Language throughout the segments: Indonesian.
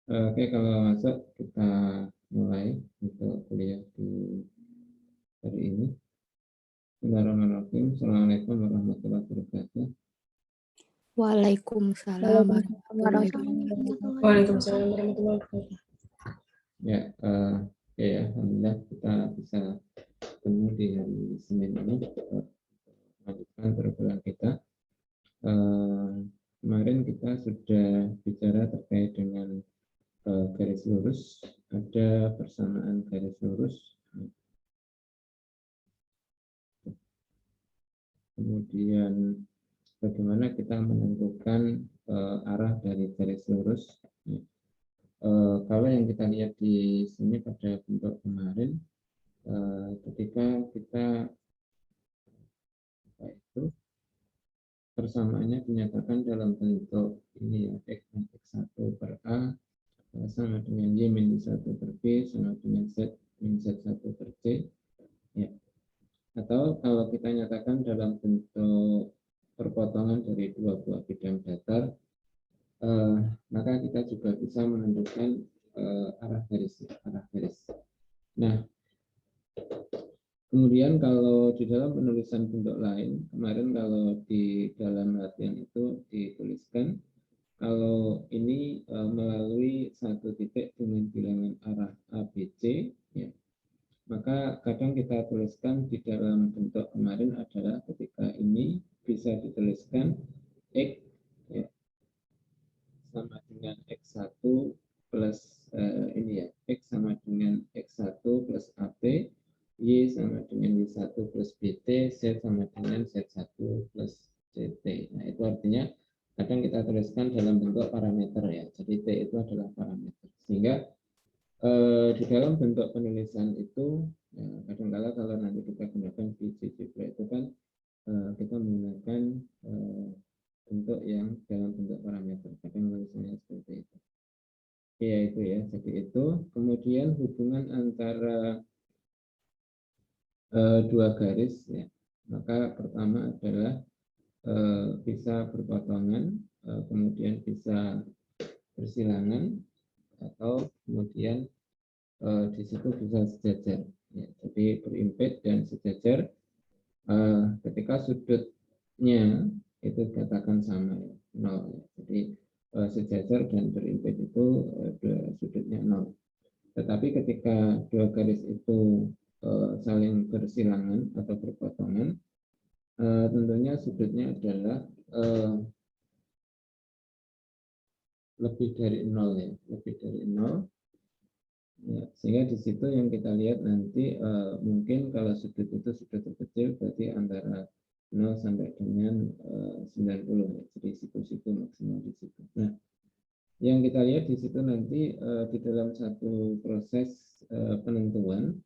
Oke, kalau masuk kita mulai untuk kuliah di hari ini. Bismillahirrahmanirrahim. Assalamualaikum warahmatullahi wabarakatuh. Waalaikumsalam warahmatullahi wabarakatuh. wabarakatuh. Waalaikumsalam warahmatullahi wabarakatuh. Ya, ya, alhamdulillah kita bisa ketemu di hari Senin ini melanjutkan perkuliahan kita. Kemarin kita sudah bicara terkait dengan garis lurus, ada persamaan garis lurus, kemudian bagaimana kita menentukan arah dari garis lurus. Kalau yang kita lihat di sini pada bentuk kemarin, ketika kita persamaannya dinyatakan dalam bentuk ini ya, x min x1 per a sama dengan y min y1 per b sama dengan z min z1 per c, ya. Atau kalau kita nyatakan dalam bentuk perpotongan dari dua buah bidang datar, maka kita juga bisa menentukan arah garis. Nah, kemudian kalau di dalam penulisan bentuk lain, kemarin kalau di dalam latihan itu dituliskan kalau ini melalui satu titik dengan bilangan arah ABC, ya, maka kadang kita tuliskan di dalam bentuk kemarin adalah ketika ini bisa dituliskan X, ya, sama dengan X1 plus ini ya, X sama dengan X1 plus AB, Y sama dengan Y1 plus BT, Z sama dengan Z1 plus CT. Nah, itu artinya kadang kita tuliskan dalam bentuk parameter ya. Jadi T itu adalah parameter. Sehingga di dalam bentuk penulisan itu, ya, kadang-kala kalau nanti kita gunakan di GeoGebra itu kan kita menggunakan bentuk yang dalam bentuk parameter. Kadang tulisannya seperti itu. Ya itu ya. Jadi itu kemudian hubungan antara dua garis ya. Maka pertama adalah bisa berpotongan, kemudian bisa bersilangan, atau kemudian di situ bisa sejajar. Ya, jadi berimpit dan sejajar ketika sudutnya itu katakan sama ya, 0. Ya. Jadi sejajar dan berimpit itu sudutnya 0. Tetapi ketika dua garis itu saling bersilangan atau berpotongan, tentunya sudutnya adalah lebih dari 0 ya, lebih dari 0. Ya, sehingga di situ yang kita lihat nanti mungkin kalau sudut itu sudut terkecil berarti antara 0 sampai dengan 90 ya. Jadi situ-situ maksimal di situ. Nah, yang kita lihat di situ nanti di dalam satu proses penentuan,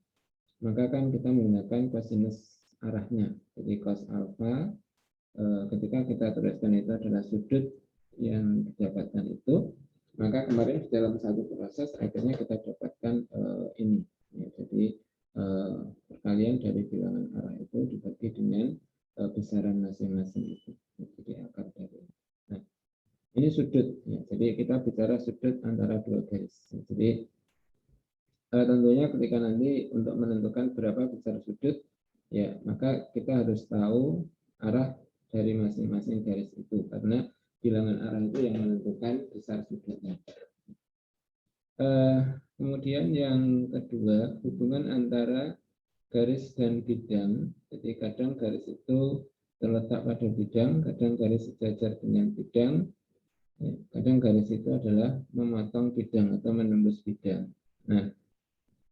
maka kan kita menggunakan kosinus arahnya. Jadi cos alfa ketika kita tuliskan itu adalah sudut yang didapatkan itu, maka kemarin di dalam satu proses akhirnya kita dapatkan ini. Ya, jadi perkalian dari bilangan arah itu dibagi dengan besaran masing-masing itu. Jadi akar dari. Nah, ini sudut. Ya, jadi kita bicara sudut antara dua garis. Jadi tentunya ketika nanti untuk menentukan berapa besar sudut, ya maka kita harus tahu arah dari masing-masing garis itu, karena bilangan arah itu yang menentukan besar sudutnya. Kemudian yang kedua, hubungan antara garis dan bidang. Jadi kadang garis itu terletak pada bidang, kadang garis sejajar dengan bidang, kadang garis itu adalah memotong bidang atau menembus bidang. Nah,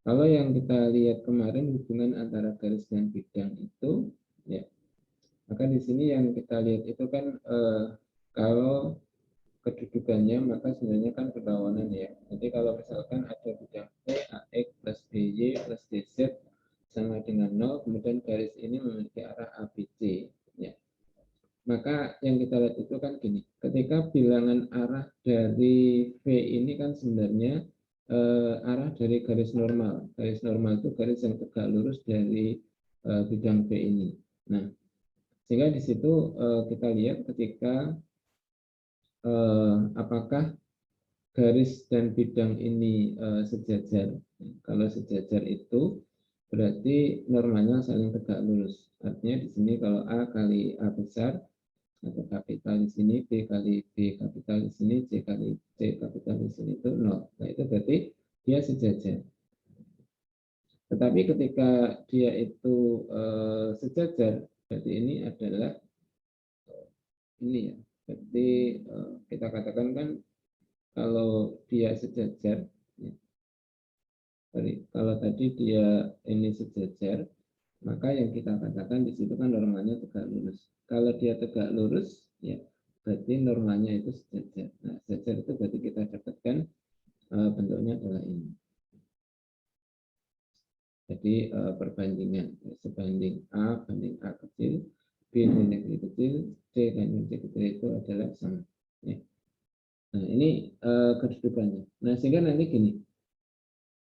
kalau yang kita lihat kemarin hubungan antara garis dan bidang itu, ya, maka di sini yang kita lihat itu kan kalau kedudukannya maka sebenarnya kan berlawanan ya. Jadi kalau misalkan ada bidang P, AX plus BY plus DZ sama dengan 0, kemudian garis ini memiliki arah ABC, ya. Maka yang kita lihat itu kan gini, ketika bilangan arah dari V ini kan sebenarnya arah dari garis normal. Garis normal itu garis yang tegak lurus dari bidang V ini. Nah, sehingga di situ kita lihat ketika apakah garis dan bidang ini sejajar. Kalau sejajar itu berarti normanya saling tegak lurus. Artinya di sini kalau A kali A besar atau kapital di sini, B kali B kapital di sini, C kali C kapital di sini itu 0. Nah, itu berarti dia sejajar. Tetapi ketika dia itu sejajar, berarti ini adalah ini ya. Berarti kita katakan kan kalau dia sejajar, ya, kalau tadi dia ini sejajar, maka yang kita katakan di situ kan normanya tegak lurus. Kalau dia tegak lurus, ya berarti normanya itu sejajar. Nah, sejajar itu berarti kita dapatkan bentuknya adalah ini. Jadi perbandingan sebanding A banding A kecil, B banding B kecil, C banding C kecil itu adalah sama. Ya. Nah, ini kedudukannya. Nah, sehingga nanti gini,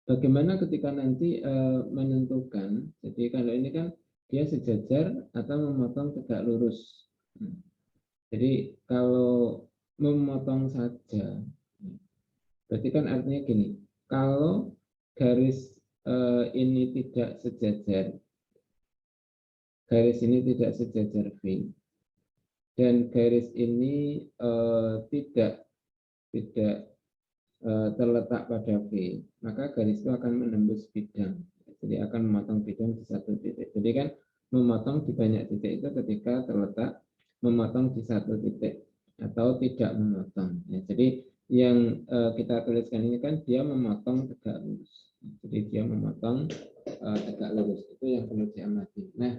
bagaimana ketika nanti menentukan, jadi kalau ini kan dia sejajar atau memotong tegak lurus. Jadi kalau memotong saja, berarti kan artinya gini, kalau garis ini tidak sejajar, garis ini tidak sejajar V, dan garis ini tidak terletak pada V, maka garis itu akan menembus bidang. Jadi akan memotong bidang di satu titik. Jadi kan memotong di banyak titik itu ketika terletak memotong di satu titik atau tidak memotong. Ya, jadi yang kita tuliskan ini kan dia memotong tegak lurus. Jadi dia memotong tegak lurus, itu yang perlu diamati. Nah,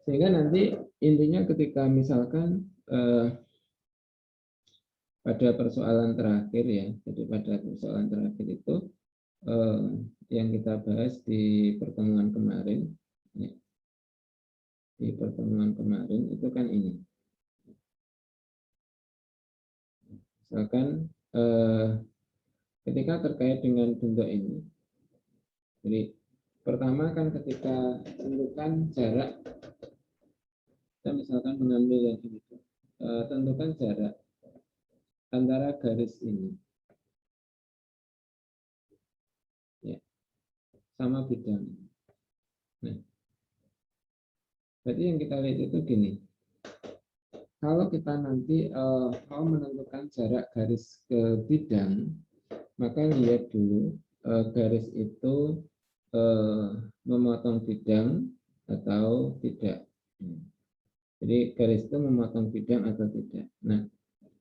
sehingga nanti intinya ketika misalkan pada persoalan terakhir ya, jadi pada persoalan terakhir itu yang kita bahas di pertemuan kemarin, ya, di pertemuan kemarin itu kan ini, misalkan ketika terkait dengan bentuk ini, jadi pertama kan ketika tentukan jarak, kita misalkan mengambil yang ini, tentukan jarak antara garis ini, ya, sama bidang. Nah, berarti yang kita lihat itu gini, kalau kita nanti mau menentukan jarak garis ke bidang, maka lihat dulu garis itu memotong bidang atau tidak. Jadi garis itu memotong bidang atau tidak. Nah,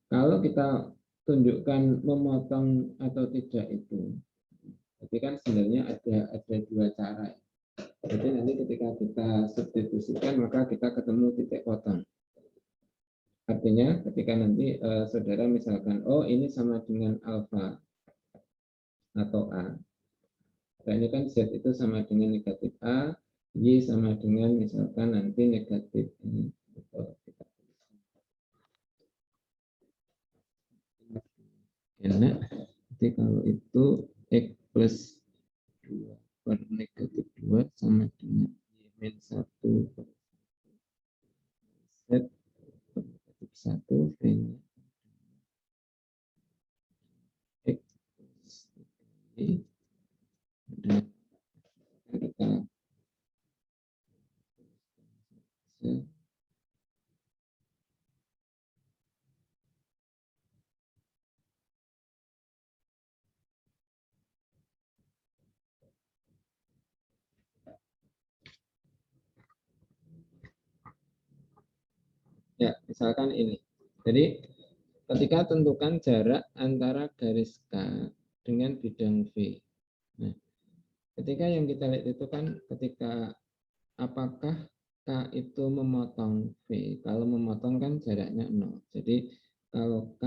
kalau kita tunjukkan memotong atau tidak itu, berarti kan sebenarnya ada dua cara. Jadi nanti ketika kita substitusikan maka kita ketemu titik potong. Artinya ketika nanti saudara misalkan, oh ini sama dengan alfa atau A. Nah, ini kan Z itu sama dengan negatif A, Y sama dengan misalkan nanti negatif ini. Enak. Jadi kalau itu X plus 2 per negatif 2 sama dengan Y min 1 per Z per negatif 1 V-nya X plus Y. Dan kita ya, misalkan ini. Jadi ketika tentukan jarak antara garis K dengan bidang V. Nah, ketika yang kita lihat itu kan ketika apakah K itu memotong V. Kalau memotong kan jaraknya 0. Jadi kalau K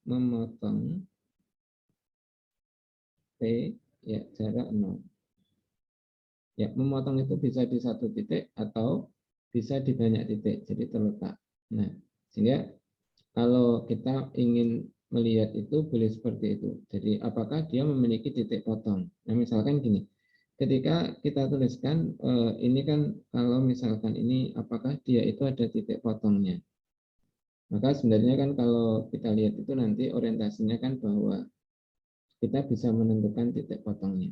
memotong V, ya jarak 0. Ya, memotong itu bisa di satu titik atau bisa di banyak titik, jadi terletak. Nah, sehingga kalau kita ingin melihat itu boleh seperti itu. Jadi apakah dia memiliki titik potong? Nah, misalkan gini, ketika kita tuliskan ini kan kalau misalkan ini apakah dia itu ada titik potongnya? Maka sebenarnya kan kalau kita lihat itu nanti orientasinya kan bahwa kita bisa menentukan titik potongnya.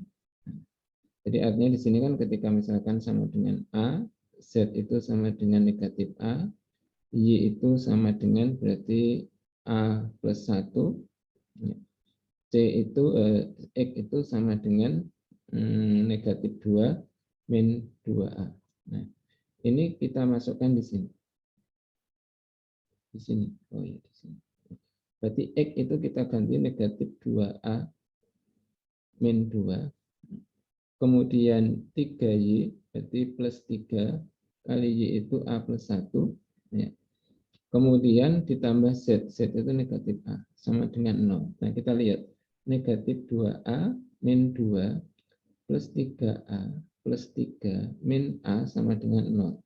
Jadi artinya di sini kan ketika misalkan sama dengan A, Z itu sama dengan negatif A, Y itu sama dengan berarti A plus 1, C itu, X itu sama dengan negatif 2 min 2A. Nah, ini kita masukkan di sini. Di sini. Oh ya, di sini. Berarti X itu kita ganti negatif 2A min 2. Kemudian 3Y, berarti plus 3 kali Y itu A plus 1. Ya. Kemudian ditambah Z, Z itu negatif A, sama dengan 0. Nah, kita lihat, negatif 2A min 2 plus 3A plus 3 min A sama dengan 0.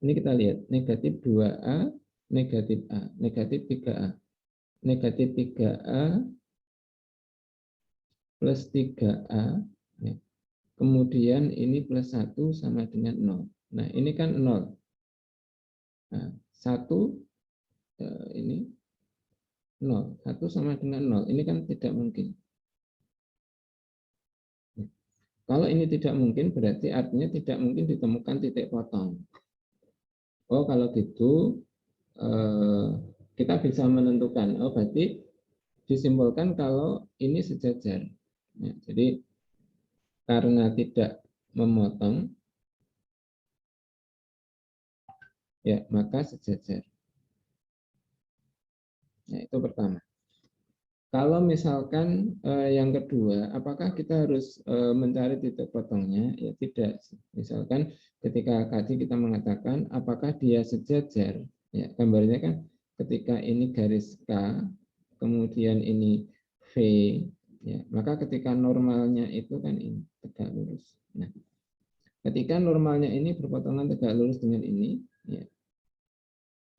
Ini kita lihat, negatif 2A, negatif A, negatif 3A. Negatif 3A plus 3A, ya. Kemudian ini plus 1 sama dengan 0. Nah, ini kan 0. Nah, 1 ini 0. 1 sama dengan 0. Ini kan tidak mungkin. Kalau ini tidak mungkin, berarti artinya tidak mungkin ditemukan titik potong. Oh, kalau gitu, kita bisa menentukan. Oh, berarti disimpulkan kalau ini sejajar. Ya, jadi, karena tidak memotong, ya maka sejajar. Nah, itu pertama. Kalau misalkan yang kedua, apakah kita harus mencari titik potongnya? Ya tidak. Misalkan ketika tadi kita mengatakan apakah dia sejajar, ya gambarnya kan ketika ini garis K, kemudian ini V, ya maka ketika normalnya itu kan ini tegak lurus. Nah, ketika normalnya ini berpotongan tegak lurus dengan ini, ya,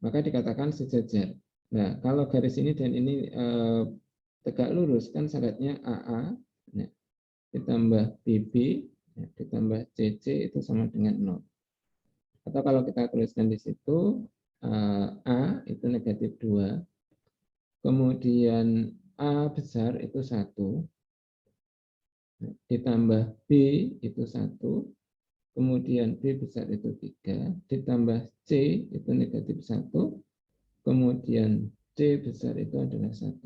maka dikatakan sejajar. Nah, kalau garis ini dan ini tegak lurus kan syaratnya AA, ya, ditambah BB, ya, ditambah CC itu sama dengan 0. Atau kalau kita tuliskan di situ, A itu negatif 2, kemudian A besar itu 1, ditambah B itu 1, kemudian B besar itu 3, ditambah C itu negatif 1, kemudian C besar itu adalah 1.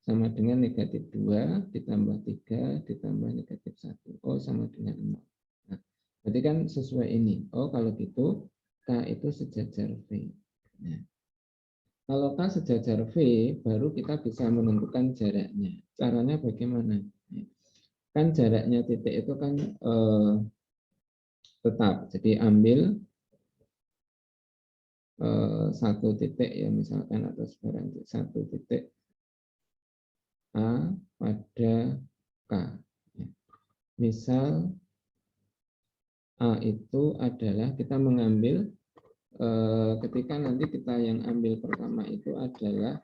Sama dengan negatif 2 ditambah 3 ditambah negatif 1. Oh, sama dengan 0. Nah, berarti kan sesuai ini. Oh, kalau gitu K itu sejajar V. Nah, kalau K sejajar V, baru kita bisa menentukan jaraknya. Caranya bagaimana? Kan jaraknya titik itu kan tetap. Jadi ambil satu titik ya misalkan, atau sekarang satu titik A pada K. Misal A itu adalah kita mengambil ketika nanti kita yang ambil pertama itu adalah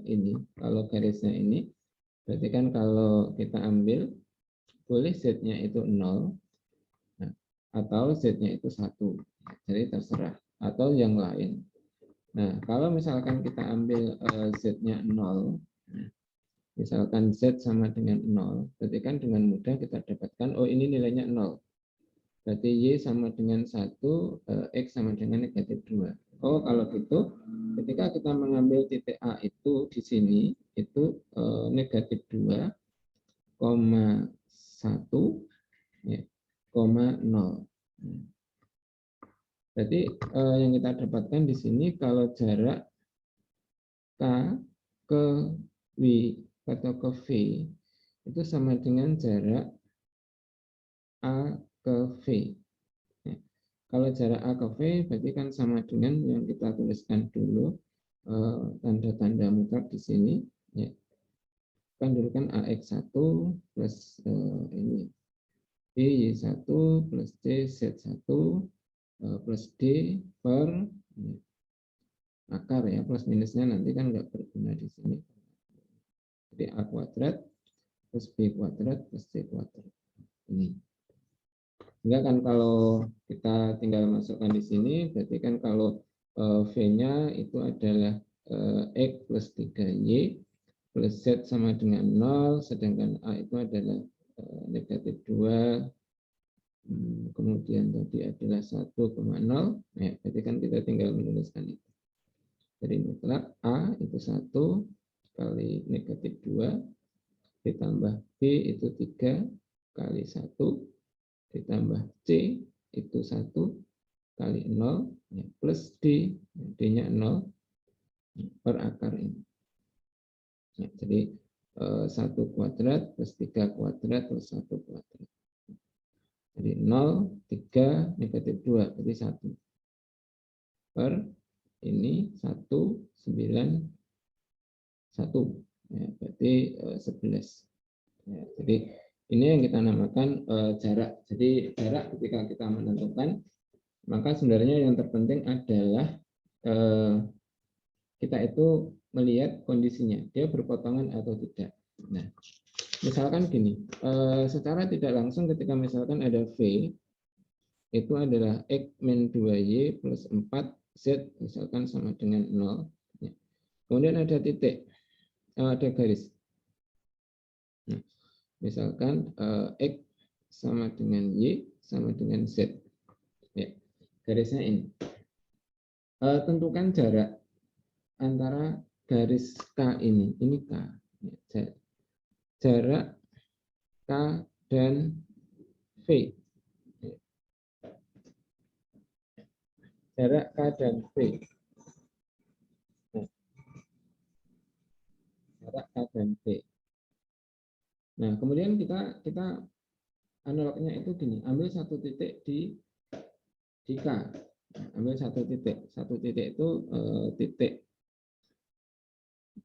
ini. Kalau garisnya ini, berarti kan kalau kita ambil boleh Z-nya itu 0 atau Z-nya itu 1. Jadi terserah, atau yang lain. Nah, kalau misalkan kita ambil Z-nya 0, misalkan Z sama dengan 0, berarti kan dengan mudah kita dapatkan, oh ini nilainya 0. Berarti Y sama dengan 1, X sama dengan negatif 2. Oh, kalau gitu, ketika kita mengambil titik A itu di sini, itu negatif 2, 1, ya, 0. Jadi yang kita dapatkan di sini, kalau jarak K ke W atau ke V itu sama dengan jarak A ke V. Ya. Kalau jarak A ke V berarti kan sama dengan yang kita tuliskan dulu tanda-tanda mutlak di sini. Ya. Kan dulu kan AX1 plus ini Y1 plus C Z1 plus D per akar ya, plus minusnya nanti kan nggak berguna di sini. Jadi A kuadrat plus B kuadrat plus C kuadrat. Ini. Sehingga kan kalau kita tinggal masukkan di sini, berarti kan kalau V-nya itu adalah X plus 3Y, plus Z sama dengan 0, sedangkan A itu adalah negatif 2, kemudian tadi adalah 1,0, ya, berarti kan kita tinggal menuliskan itu. Jadi mutlak A itu 1 kali negatif 2, ditambah B itu 3 kali 1, ditambah C itu 1 kali 0, ya, plus D, D-nya 0, per akar ini. Ya, jadi 1 kuadrat plus 3 kuadrat plus 1 kuadrat. Jadi 0, 3, negatif 2, berarti 1. Per ini 1, 9, 1. Ya, berarti 11. Ya, jadi ini yang kita namakan jarak. Jadi jarak ketika kita menentukan, maka sebenarnya yang terpenting adalah kita itu melihat kondisinya, dia berpotongan atau tidak. Nah, misalkan gini, secara tidak langsung ketika misalkan ada V, itu adalah X min 2Y plus 4Z, misalkan sama dengan 0. Ya. Kemudian ada titik, ada garis. Nah, misalkan X sama dengan Y sama dengan Z. Ya. Garisnya ini. Tentukan jarak antara garis K ini K. Ya, jarak K dan V. Jarak K dan V. Jarak K dan V. Nah, kemudian kita analognya itu gini, ambil satu titik di K. Ambil satu titik. Satu titik itu titik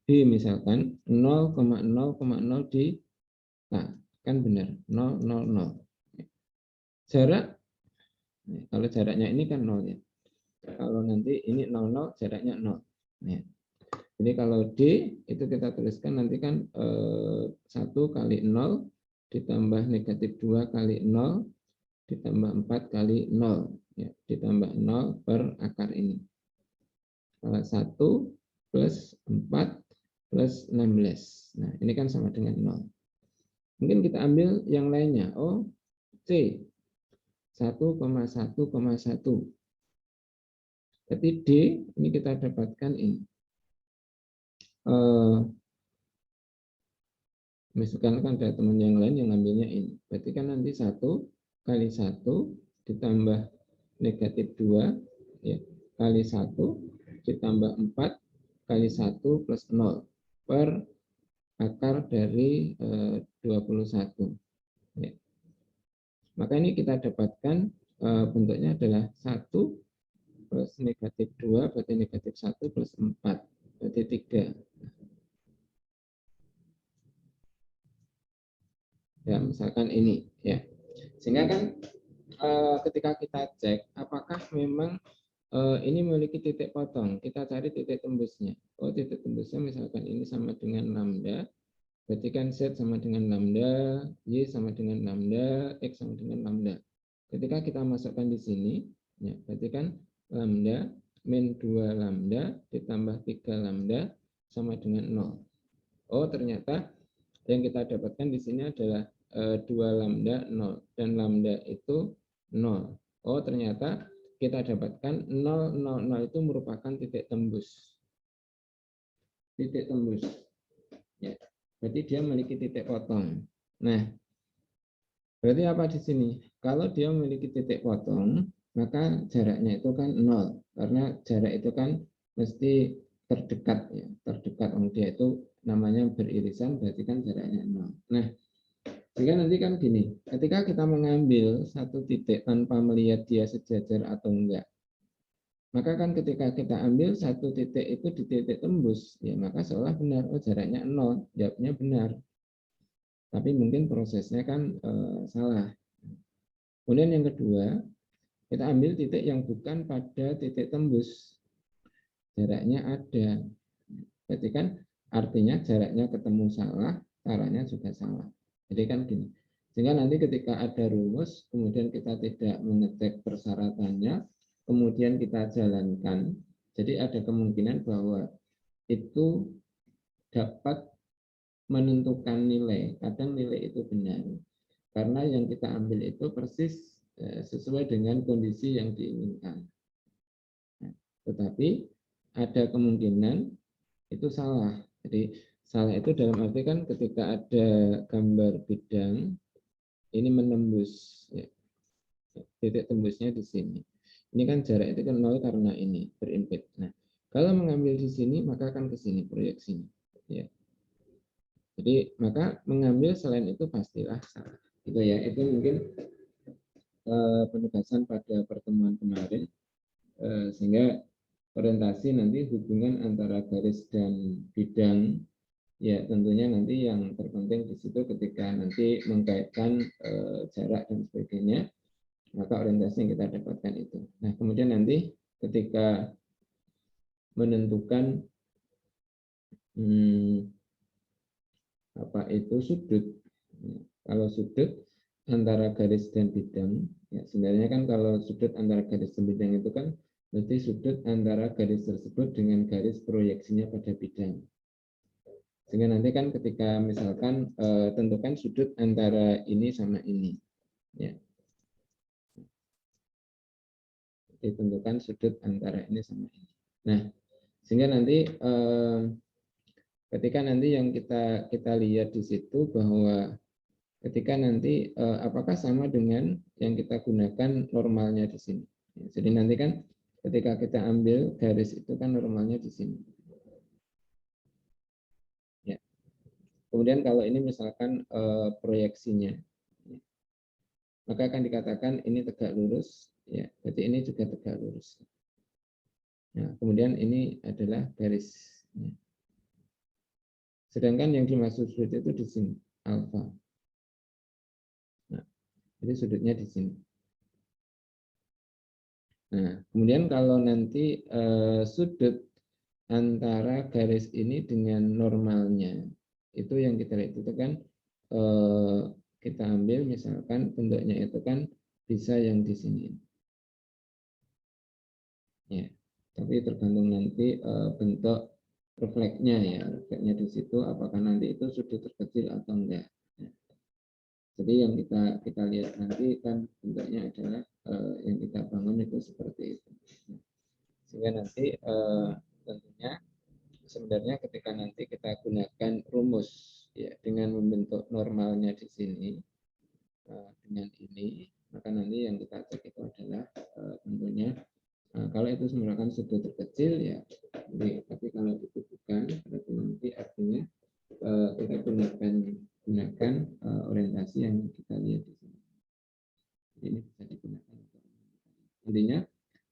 B misalkan 0,0,0 di K. Kan benar, 0, 0, 0. Jarak, kalau jaraknya ini kan 0 ya. Kalau nanti ini 0, 0, jaraknya 0. Ya. Jadi kalau D itu kita tuliskan nanti kan 1 kali 0 ditambah negatif 2 kali 0 ditambah 4 kali 0. Ya, ditambah 0 per akar ini. 1 plus 4 plus 16. Nah, ini kan sama dengan 0. Mungkin kita ambil yang lainnya. Oh, C. 1,1,1. Jadi D, ini kita dapatkan ini. Misalkan kan ada teman yang lain yang ngambilnya ini. Berarti kan nanti 1 kali 1 ditambah negatif 2 ya, kali 1 ditambah 4 kali 1 plus 0 per akar dari 21. Ya. Maka ini kita dapatkan bentuknya adalah 1 plus negatif 2 berarti negatif 1 plus 4 berarti 3. Ya, misalkan ini ya. Sehingga kan ketika kita cek apakah memang ini memiliki titik potong, kita cari titik tembusnya. Oh, titik tembusnya misalkan ini sama dengan lambda, berarti kan Z sama dengan lambda, Y sama dengan lambda, X sama dengan lambda. Ketika kita masukkan di sini, ya, berarti kan lambda min 2 lambda ditambah 3 lambda sama dengan 0. Oh, ternyata yang kita dapatkan di sini adalah 2 lambda 0 dan lambda itu 0. Oh, ternyata kita dapatkan 0, 0, 0 itu merupakan titik tembus. Titik tembus. Ya, berarti dia memiliki titik potong. Nah, berarti apa di sini? Kalau dia memiliki titik potong, maka jaraknya itu kan 0. Karena jarak itu kan mesti terdekat ya, terdekat. Dia itu namanya beririsan, berarti kan jaraknya 0. Nah, jika nanti kan gini, ketika kita mengambil satu titik tanpa melihat dia sejajar atau enggak, maka kan ketika kita ambil satu titik itu di titik tembus, ya maka seolah benar, oh jaraknya 0, jawabnya benar. Tapi mungkin prosesnya kan salah. Kemudian yang kedua, kita ambil titik yang bukan pada titik tembus. Jaraknya ada. Berarti kan artinya jaraknya ketemu salah, caranya juga salah. Jadi kan gini. Sehingga nanti ketika ada rumus, kemudian kita tidak mengecek persyaratannya, kemudian kita jalankan, jadi ada kemungkinan bahwa itu dapat menentukan nilai. Kadang nilai itu benar karena yang kita ambil itu persis sesuai dengan kondisi yang diinginkan. Nah, tetapi ada kemungkinan itu salah. Jadi salah itu dalam arti kan ketika ada gambar bidang ini menembus, ya, titik tembusnya di sini. Ini kan jarak itu kan 0 karena ini berimpit. Nah, kalau mengambil di sini maka akan ke sini proyeksinya. Ya. Jadi maka mengambil selain itu pastilah salah. Gitu ya. Itu mungkin penegasan pada pertemuan kemarin sehingga orientasi nanti hubungan antara garis dan bidang ya tentunya nanti yang terpenting di situ ketika nanti mengkaitkan jarak dan sebagainya maka orientasi yang kita dapatkan itu. Nah kemudian nanti ketika menentukan apa itu sudut, kalau sudut antara garis dan bidang ya sebenarnya kan kalau sudut antara garis dan bidang itu kan berarti sudut antara garis tersebut dengan garis proyeksinya pada bidang. Sehingga nanti kan ketika misalkan tentukan sudut antara ini sama ini ya. Ditentukan sudut antara ini sama ini. Nah, sehingga nanti ketika nanti yang kita lihat di situ bahwa ketika nanti apakah sama dengan yang kita gunakan normalnya di sini. Jadi nanti kan ketika kita ambil garis itu kan normalnya di sini. Ya. Kemudian kalau ini misalkan proyeksinya, maka akan dikatakan ini tegak lurus, ya. Jadi ini juga tegak lurus. Nah, kemudian ini adalah garis. Ya. Sedangkan yang dimaksud sudut itu di sini alfa. Nah, jadi sudutnya di sini. Nah, kemudian kalau nanti sudut antara garis ini dengan normalnya, itu yang kita lihat itu kan kita ambil misalkan bentuknya itu kan bisa yang di sini. Ya, tapi tergantung nanti bentuk refleksnya ya, refleksnya di situ apakah nanti itu sudut terkecil atau enggak. Jadi yang kita lihat nanti kan bentuknya adalah yang kita bangun itu seperti itu. Sehingga nanti tentunya sebenarnya ketika nanti kita gunakan rumus ya dengan membentuk normalnya di sini dengan ini, maka nanti yang kita cek itu adalah tentunya kalau itu merupakan sudut terkecil ya, tapi kalau itu bukan berarti nanti artinya kita gunakan orientasi yang kita lihat di sini. Jadi ini bisa digunakan. Intinya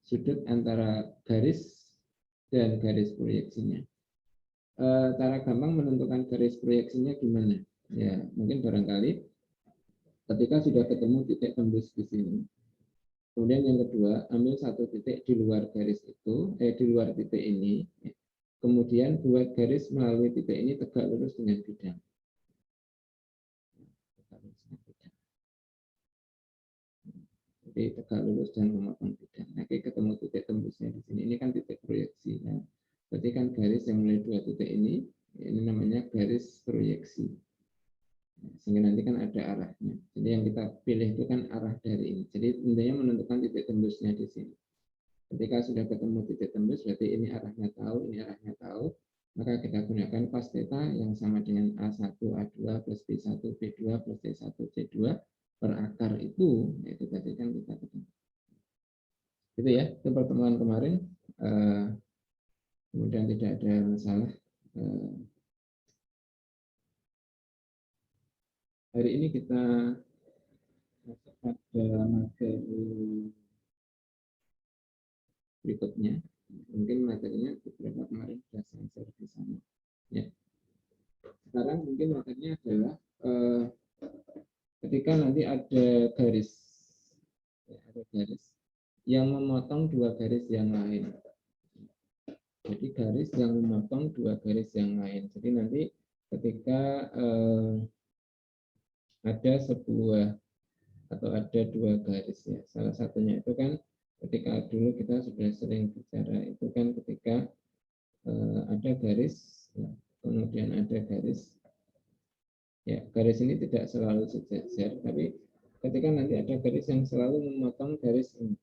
sudut antara garis dan garis proyeksinya. Cara gampang menentukan garis proyeksinya gimana? Ya mungkin barangkali ketika sudah ketemu titik tembus di sini. Kemudian yang kedua, ambil satu titik di luar garis itu, di luar titik ini. Kemudian buat garis melalui titik ini tegak lurus dengan bidang. Jadi tegak lurus dan memotong bidang. Nah, ketemu titik tembusnya di sini. Ini kan titik proyeksi. Nah, berarti kan garis yang mulai dua titik ini namanya garis proyeksi. Sehingga nanti kan ada arahnya. Jadi yang kita pilih itu kan arah dari ini. Jadi intinya menentukan titik tembusnya di sini. Ketika sudah ketemu titik tembus, berarti ini arahnya tahu, ini arahnya tahu. Maka kita gunakan cos theta yang sama dengan A1, A2 plus B1, B2 plus C1, C2 per akar itu tadi kan kita ketemu. Gitu ya, itu pertemuan kemarin. Kemudian tidak ada masalah. Hari ini kita masuk pada materi berikutnya. Mungkin materinya beberapa kemarin sudah saya share di sana. Ya. Sekarang mungkin materinya adalah ketika nanti ada garis, yang memotong dua garis yang lain. Jadi garis yang memotong dua garis yang lain. Jadi nanti ketika ada sebuah atau ada dua garis ya. Salah satunya itu kan ketika dulu kita sudah sering bicara itu kan ketika ada garis, kemudian ada garis, Ya, garis ini tidak selalu sejajar, tapi ketika nanti ada garis yang selalu memotong garis ini.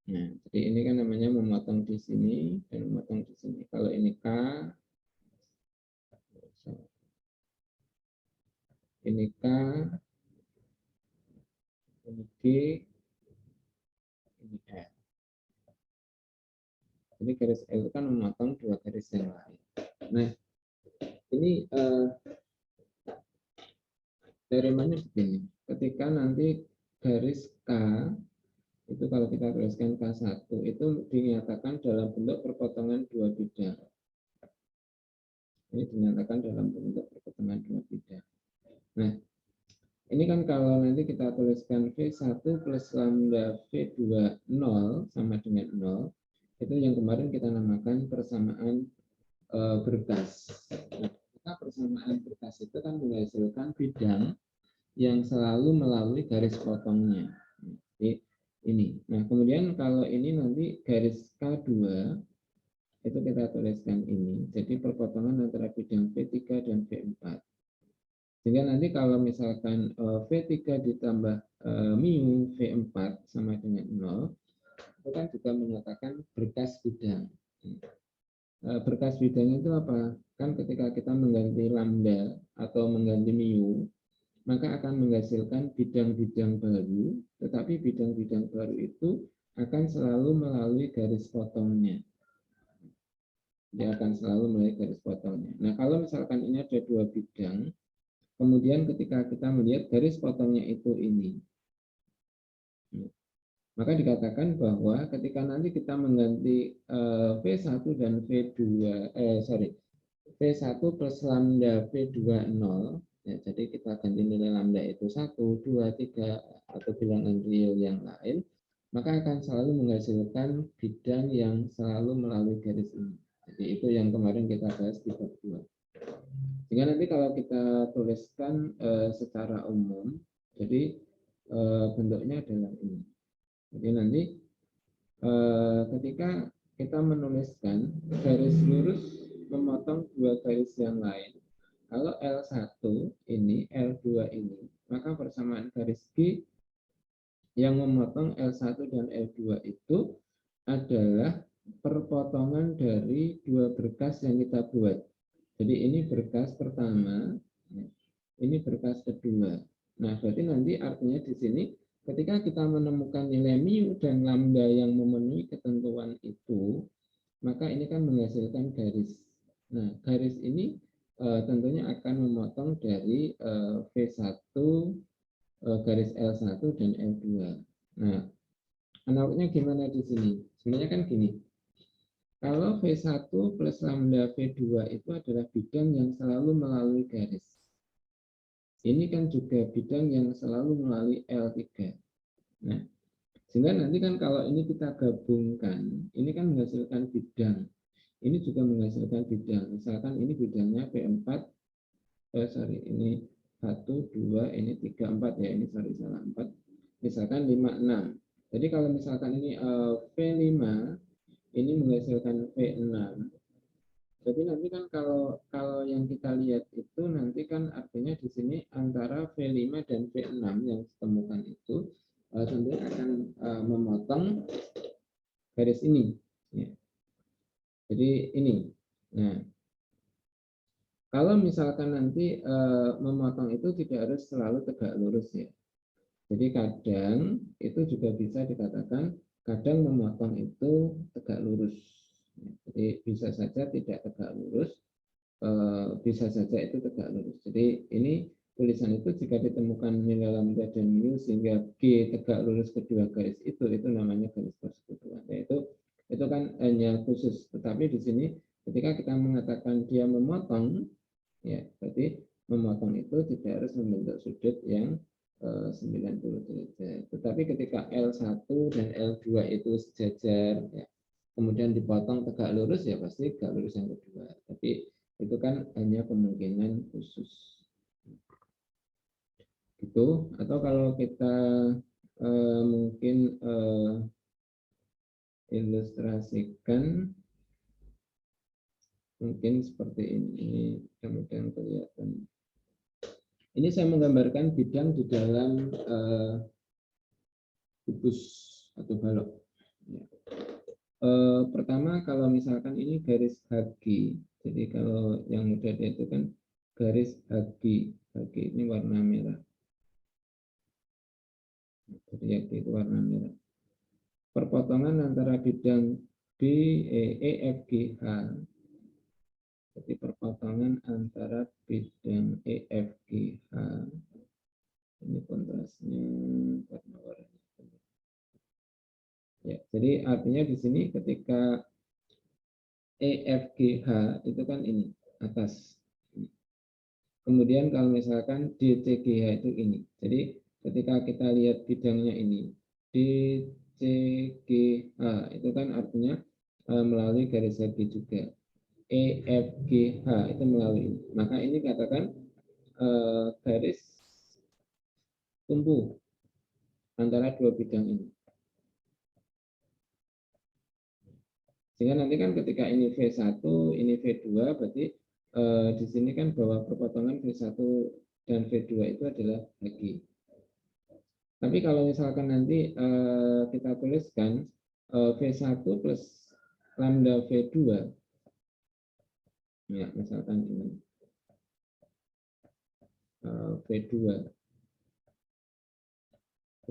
Nah, jadi ini kan namanya memotong di sini dan memotong di sini. Kalau ini K, ini K, ini G, ini L. Jadi garis L itu kan memotong dua garis yang lain. Nah, ini teoremanya begini. Ketika nanti garis K itu kalau kita tuliskan K1 itu dinyatakan dalam bentuk perpotongan dua bidang. Ini dinyatakan dalam bentuk perpotongan dua bidang. Nah, ini kan kalau nanti kita tuliskan V1 plus lambda V2 0 sama dengan 0, itu yang kemarin kita namakan persamaan berkas. Nah, persamaan berkas itu kan menghasilkan bidang yang selalu melalui garis potongnya. Jadi ini. Nah, kemudian kalau ini nanti garis K2 itu kita tuliskan ini. Jadi perpotongan antara bidang V3 dan V4. Sehingga nanti kalau misalkan V3 ditambah mu V4 sama dengan 0, itu kan juga menyatakan berkas bidang. Berkas bidang itu apa? Kan ketika kita mengganti lambda atau mengganti mu, maka akan menghasilkan bidang-bidang baru, tetapi bidang-bidang baru itu akan selalu melalui garis potongnya. Dia akan selalu melalui garis potongnya. Nah, kalau misalkan ini ada dua bidang, kemudian ketika kita melihat garis potongnya itu ini, maka dikatakan bahwa ketika nanti kita mengganti V1 dan V2, V1 plus lambda V2 0, ya, jadi kita ganti nilai lambda itu 1, 2, 3, atau bilangan real yang lain, maka akan selalu menghasilkan bidang yang selalu melalui garis ini. Jadi itu yang kemarin kita bahas di bab 2. Sehingga nanti kalau kita tuliskan secara umum, jadi bentuknya adalah ini. Jadi nanti ketika kita menuliskan garis lurus memotong dua garis yang lain, kalau L1 ini, L2 ini, maka persamaan garis G yang memotong L1 dan L2 itu adalah perpotongan dari dua berkas yang kita buat. Jadi ini berkas pertama, ini berkas kedua. Nah, berarti nanti artinya di sini ketika kita menemukan nilai mu dan lambda yang memenuhi ketentuan itu, maka ini kan menghasilkan garis. Nah, garis ini tentunya akan memotong dari V1, garis L1 dan L2. Nah, analognya gimana di sini? Sebenarnya kan gini, kalau V1 plus lambda V2 itu adalah bidang yang selalu melalui garis. Ini kan juga bidang yang selalu melalui L3. Nah, sehingga nanti kan kalau ini kita gabungkan, ini kan menghasilkan bidang. Ini juga menghasilkan bidang. Misalkan ini bidangnya V4, ini 1, 2, ini 3, 4 ya, ini salah 4. Misalkan 5, 6. Jadi kalau misalkan ini V5, ini menghasilkan V6. Jadi nanti kan kalau yang kita lihat itu nanti kan artinya di sini antara V5 dan V6 yang ditemukan itu tentunya akan memotong garis ini. Ya. Jadi ini. Nah, kalau misalkan nanti memotong itu tidak harus selalu tegak lurus ya. Jadi kadang itu juga bisa dikatakan kadang memotong itu tegak lurus. Jadi bisa saja tidak tegak lurus, bisa saja itu tegak lurus. Jadi ini tulisan itu jika ditemukan nilai lambda dan mu sehingga G tegak lurus kedua garis itu namanya garis persekutuan. Yaitu itu kan hanya khusus. Tetapi di sini ketika kita mengatakan dia memotong, ya berarti memotong itu tidak harus membentuk sudut yang 90 derajat. Tetapi ketika L1 dan L2 itu sejajar, ya, kemudian dipotong tegak lurus, ya pasti tegak lurus yang kedua. Tapi itu kan hanya kemungkinan khusus. Gitu. Atau kalau kita mungkin ilustrasikan mungkin seperti ini mudah-mudahan kelihatan. Ini saya menggambarkan bidang di dalam kubus atau balok. Ya. Pertama, kalau misalkan ini garis haki, jadi kalau yang mudah itu kan garis haki ini warna merah. Jadi haki itu warna merah. Perpotongan antara bidang EFGH, jadi perpotongan antara bidang EFGH, ini kontrasnya warna-warni. Ya, jadi artinya di sini ketika EFGH itu kan ini atas. Kemudian kalau misalkan DCGH itu ini. Jadi ketika kita lihat bidangnya ini DCGH itu kan artinya melalui garis haki juga. EFGH itu melalui ini. Maka ini katakan garis tumbuh antara dua bidang ini. Sehingga nanti kan ketika ini V1, ini V2, berarti di sini kan bahwa perpotongan V1 dan V2 itu adalah haki. Tapi kalau misalkan nanti kita tuliskan V1 plus lambda V2, ya misalkan ini V2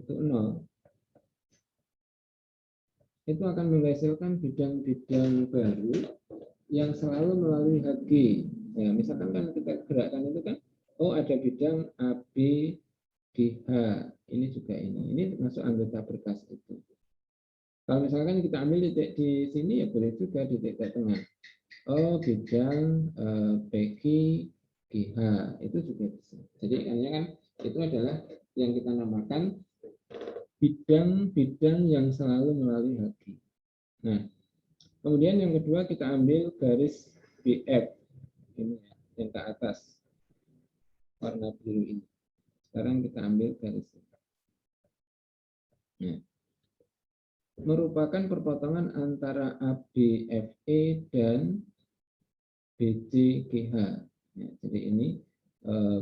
itu 0, itu akan menghasilkan bidang-bidang baru yang selalu melalui haki. Ya, misalkan kan kita gerakkan itu kan, oh ada bidang AB, DH, ini juga ini masuk anggota berkas itu. Kalau misalkan kita ambil titik di sini ya boleh juga di titik tengah. Oh bidang PG, GH itu juga bisa. Jadi hanya kan itu adalah yang kita namakan bidang-bidang yang selalu melalui haki. Nah, kemudian yang kedua kita ambil garis BF ini yang ke atas warna biru ini. Sekarang kita ambil garis ini. Nah, merupakan perpotongan antara ABFE dan BCGH. Ya, jadi ini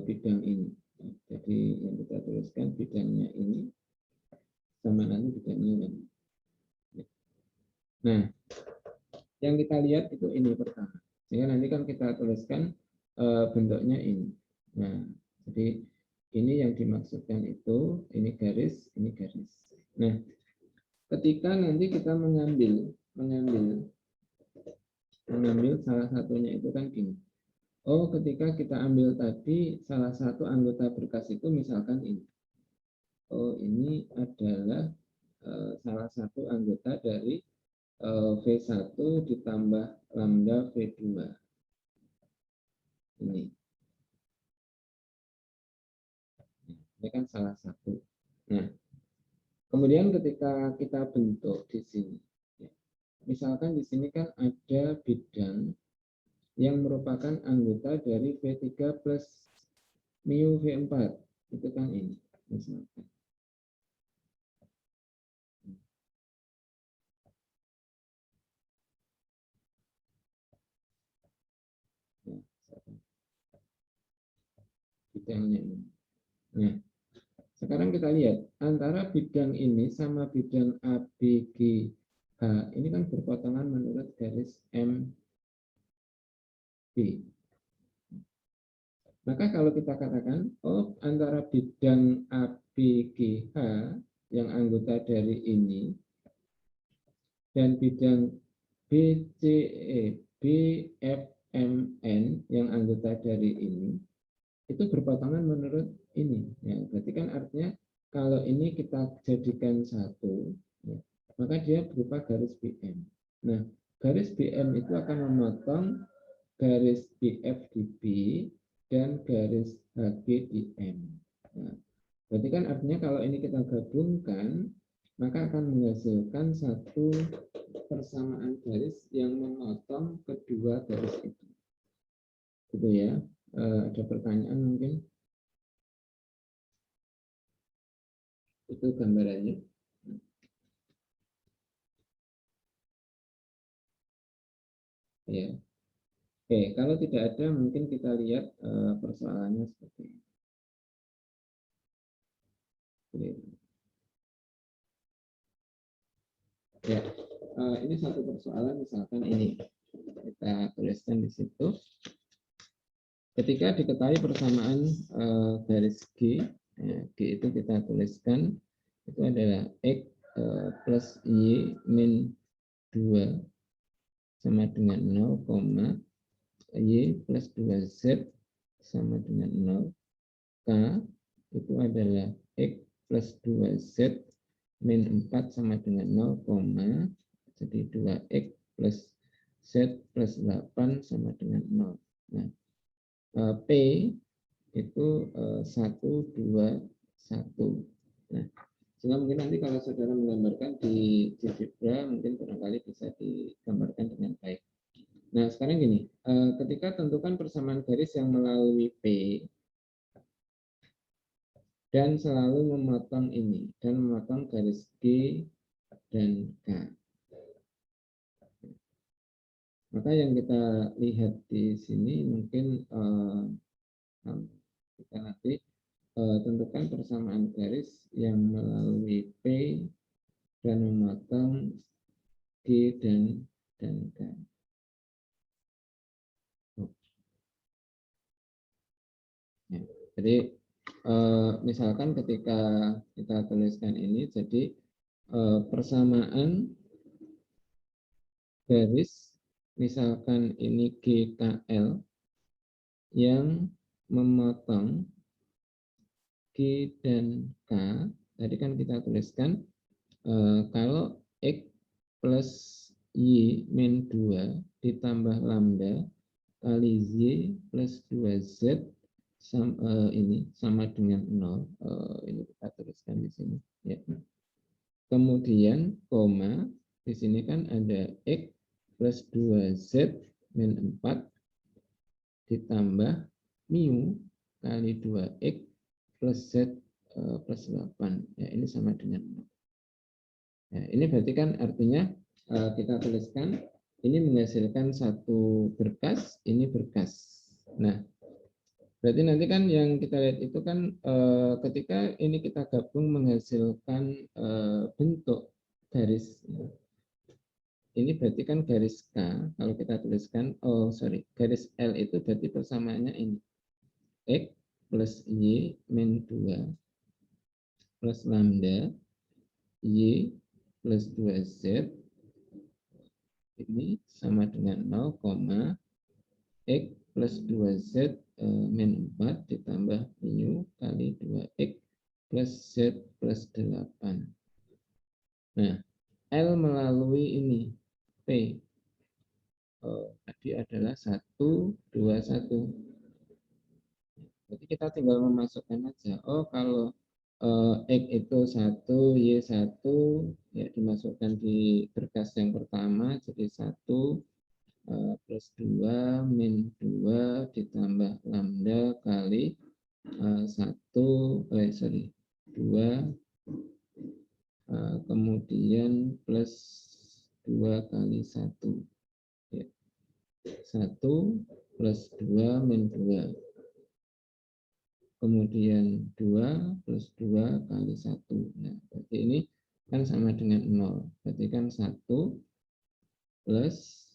bidang ini. Jadi yang kita tuliskan bidangnya ini sama nanti bidangnya ini. Nah, yang kita lihat itu ini pertama. Sehingga nanti kan kita tuliskan bentuknya ini. Nah, jadi ini yang dimaksudkan itu, ini garis, ini garis. Nah, ketika nanti kita mengambil salah satunya itu kan gini. Oh, ketika kita ambil tadi salah satu anggota berkas itu misalkan ini. Oh, ini adalah salah satu anggota dari V1 ditambah lambda V2. Ini kan salah satu. Nah, kemudian ketika kita bentuk di sini, ya, misalkan di sini kan ada bidang yang merupakan anggota dari V3 plus mu V4. Itu kan ini, misalkan. Bidangnya ini. Nah, sekarang kita lihat antara bidang ini sama bidang ABGH ini kan berpotongan menurut garis MB. Maka kalau kita katakan, oh antara bidang ABGH yang anggota dari ini dan bidang BCE, BFMN yang anggota dari ini, itu berpotongan menurut ini. Ya, berarti kan artinya kalau ini kita jadikan satu, ya, maka dia berupa garis BM. Nah, garis BM itu akan memotong garis BF di B dan garis HG di M. Nah, berarti kan artinya kalau ini kita gabungkan, maka akan menghasilkan satu persamaan garis yang memotong kedua garis itu. Gitu ya. Ada pertanyaan mungkin? Itu gambarannya. Ya. Oke, kalau tidak ada mungkin kita lihat persoalannya seperti ini. Ya, ini satu persoalan misalkan ini kita tuliskan di situ. Ketika diketahui persamaan garis G, ya, G itu kita tuliskan itu adalah X plus Y min 2 sama dengan 0, Y plus 2Z sama dengan 0, K itu adalah X plus 2Z min 4 sama dengan 0, jadi 2X plus Z plus 8 sama dengan 0. Nah, P itu 1, 2, 1. Nah, sehingga mungkin nanti kalau saudara menggambarkan di GeoGebra mungkin barangkali bisa digambarkan dengan baik. Nah, sekarang gini, ketika tentukan persamaan garis yang melalui P dan selalu memotong ini dan memotong garis G dan K. Maka yang kita lihat di sini mungkin kita nanti tentukan persamaan garis yang melalui P dan memotong G dan K. Ya, jadi misalkan ketika kita tuliskan ini, jadi persamaan garis misalkan ini GKL yang memotong G dan K, tadi kan kita tuliskan kalau X plus Y min 2 ditambah lambda kali Z plus 2Z ini sama dengan 0. Ini kita tuliskan di sini. Ya. Kemudian, koma, di sini kan ada X plus 2Z min 4 ditambah mu kali 2X plus Z plus 8. Ya, ini sama dengan 0. Ya, ini berarti kan artinya kita tuliskan ini menghasilkan satu berkas, ini berkas. Nah, berarti nanti kan yang kita lihat itu kan ketika ini kita gabung menghasilkan bentuk garis. Ini berarti kan garis K, kalau kita tuliskan, garis L itu berarti persamaannya ini. X plus Y min 2 plus lambda Y plus 2Z ini sama dengan 0, X plus 2Z min 4 ditambah mu kali 2X plus Z plus 8. Nah, L melalui ini, P, tadi adalah 1, 2, 1. Jadi kita tinggal memasukkan aja. Oh, kalau X itu 1, Y 1, ya dimasukkan di berkas yang pertama, jadi 1, plus 2 min 2 ditambah lambda kali 2 kemudian plus 2 kali 1 ya. 1 plus 2 min 2 kemudian 2 plus 2 kali 1. Nah, berarti ini kan sama dengan 0, berarti kan 1 plus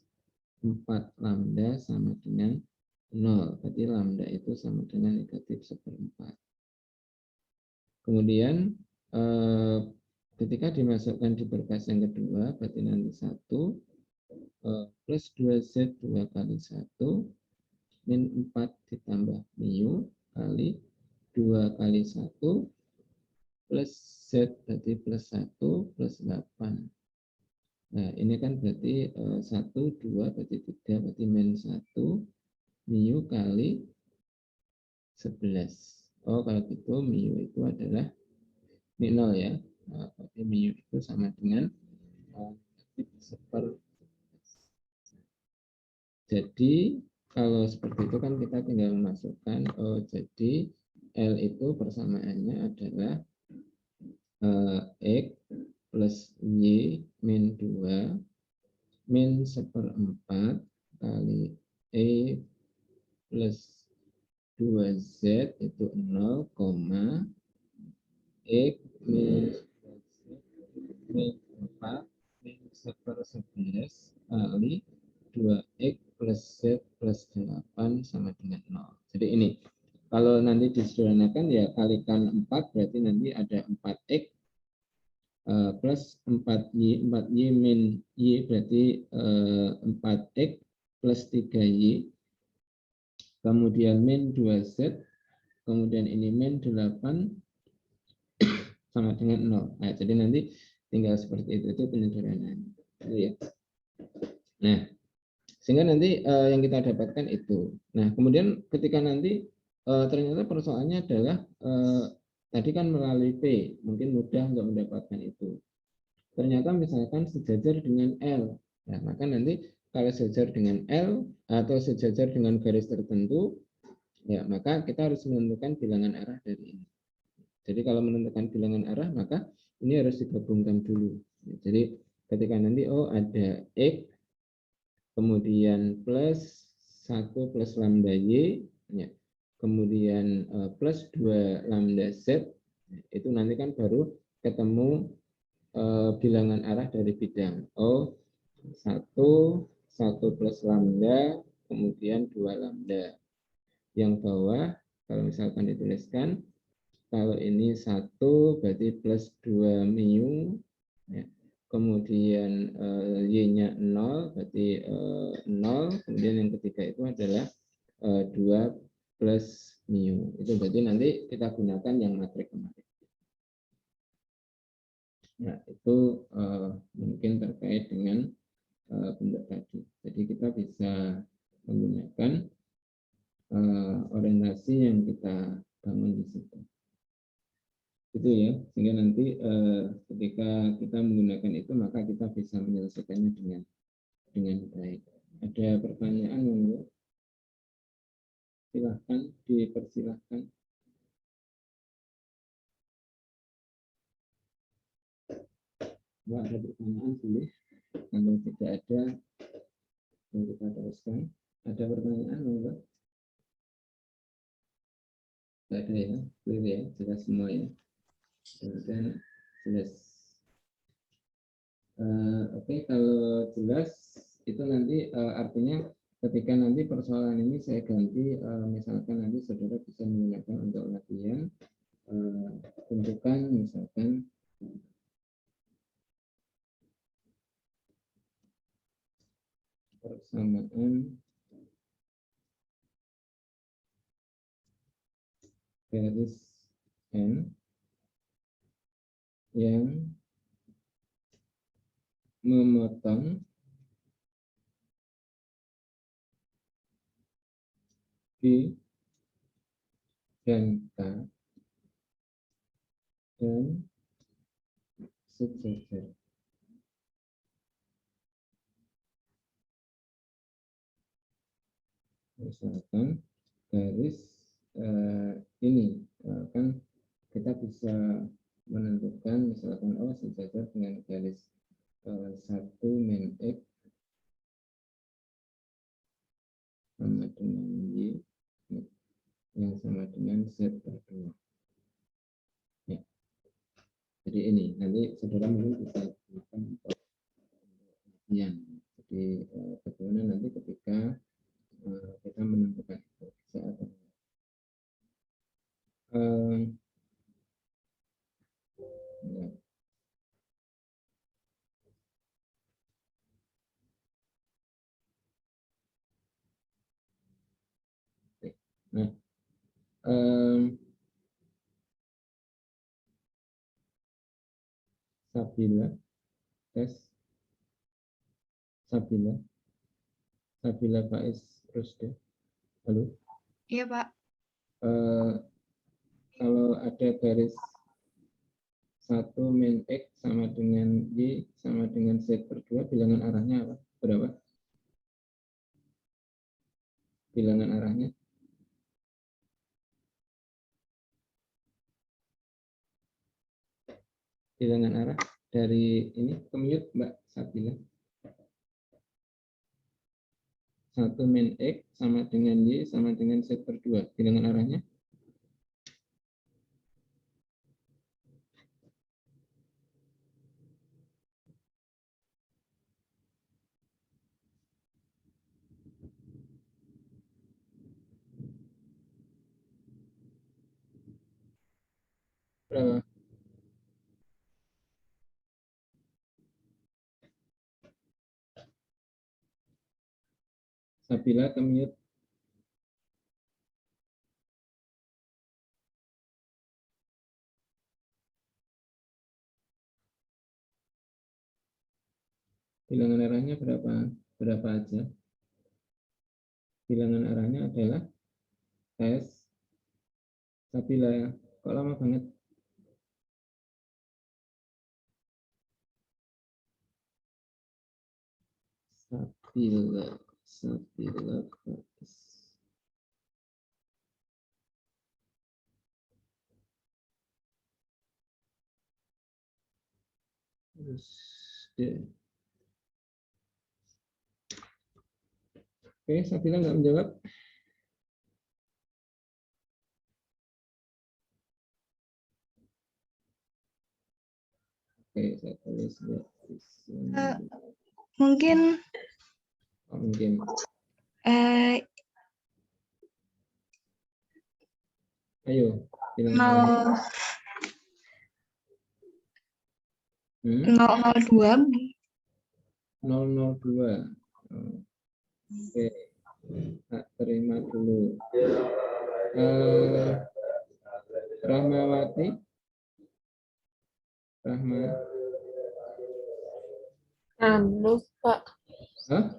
4 lambda sama dengan 0. Berarti lambda itu sama dengan negatif 1/4. Kemudian ketika dimasukkan di berkas yang kedua, berarti nanti 1 plus 2Z 2 kali 1 min 4 ditambah mu kali 2 kali 1 plus Z berarti plus 1 plus 8. Nah, ini kan berarti 1, 2, berarti 3, berarti min 1, mu kali 11. Oh, kalau gitu mu itu adalah ini 0 ya. Nah, berarti mu itu sama dengan seper. Jadi, kalau seperti itu kan kita tinggal memasukkan, jadi L itu persamaannya adalah X plus Y min 2 min 1/4 kali E plus 2Z itu 0, X minus 2Z min 4 min 1/11 kali 2X plus Z plus 8 sama dengan 0. Jadi ini, kalau nanti disederhanakan ya kalikan 4, berarti nanti ada 4X plus 4Y, 4Y min Y berarti 4X plus 3Y, kemudian min 2Z, kemudian ini min 8 sama dengan 0. Nah, jadi nanti tinggal seperti itu penyederhanaan. Ya. Nah, sehingga nanti yang kita dapatkan itu. Nah, kemudian ketika nanti ternyata persoalannya adalah tadi kan melalui P, mungkin mudah untuk mendapatkan itu. Ternyata misalkan sejajar dengan L. Nah, maka nanti kalau sejajar dengan L atau sejajar dengan garis tertentu, ya maka kita harus menentukan bilangan arah dari ini. Jadi kalau menentukan bilangan arah, maka ini harus digabungkan dulu. Jadi ketika nanti ada X, kemudian plus 1 plus lambda Y, ya, kemudian plus 2 lambda Z, itu nanti kan baru ketemu bilangan arah dari bidang. 1 plus lambda, kemudian 2 lambda. Yang bawah, kalau misalkan dituliskan, kalau ini 1 berarti plus 2 mu, ya. Kemudian Y-nya 0, berarti 0, kemudian yang ketiga itu adalah 2 plus mu. Itu berarti nanti kita gunakan yang matrik kemarin. Nah, itu mungkin terkait dengan bentuk tadi. Jadi kita bisa menggunakan orientasi yang kita bangun di situ. Itu ya, sehingga nanti ketika kita menggunakan itu maka kita bisa menyelesaikannya dengan baik. Ada pertanyaan monggo? Silahkan, dipersilahkan. Kalau ada pertanyaan boleh. Kalau tidak ada, kita teruskan. Ada pertanyaan monggo? Tidak ada ya, clear ya, jelas semua ya. Dan jelas. Oke, kalau jelas itu nanti artinya ketika nanti persoalan ini saya ganti, misalkan nanti saudara bisa menggunakan untuk latihan, tentukan misalkan persamaan garis N yang memotong G dan K dan sejajar. Misalkan garis ini kan kita bisa menentukan misalkan sejajar dengan garis 1 min X sama dengan Y yang sama dengan Z per 2. Ya. Jadi ini nanti saudara mungkin bisa gunakan untuk latihan. Jadi bagaimana nanti ketika kita menentukan itu bisa ada ya. Nah, Sabila tes Sabila Faiz Rusde. Halo. Iya, Pak. Kalau ada garis 1 min X sama dengan Y sama dengan Z per 2, bilangan arahnya apa? Berapa? Bilangan arahnya? Bilangan arah dari ini, kemute Mbak Sabila. 1 min X sama dengan Y sama dengan Z per 2. Bilangan arahnya? Berapa? Sabila kemute. Bilangan arahnya berapa? Berapa aja? Bilangan arahnya adalah tes. Sabila, kok lama banget? Sabila, Sabila, terus D. Oke, Sabila nggak menjawab. Oke, saya tulis ya. Mungkin Oh, mungkin. Ayo, bilangan arahnya. 002. 002. Oke, tak terima dulu. Rahmawati, Rahma. Halo, Pak. Hah?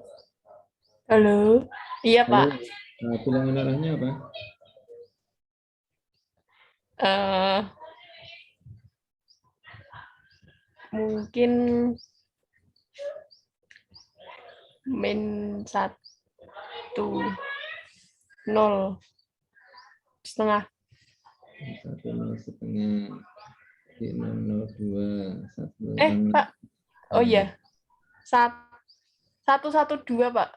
Halo. Iya, Pak. Nah, bilangan arahnya apa? Mungkin min 1,0 setengah. 1,0,5 di 002 Pak. Oh iya. 112, Pak.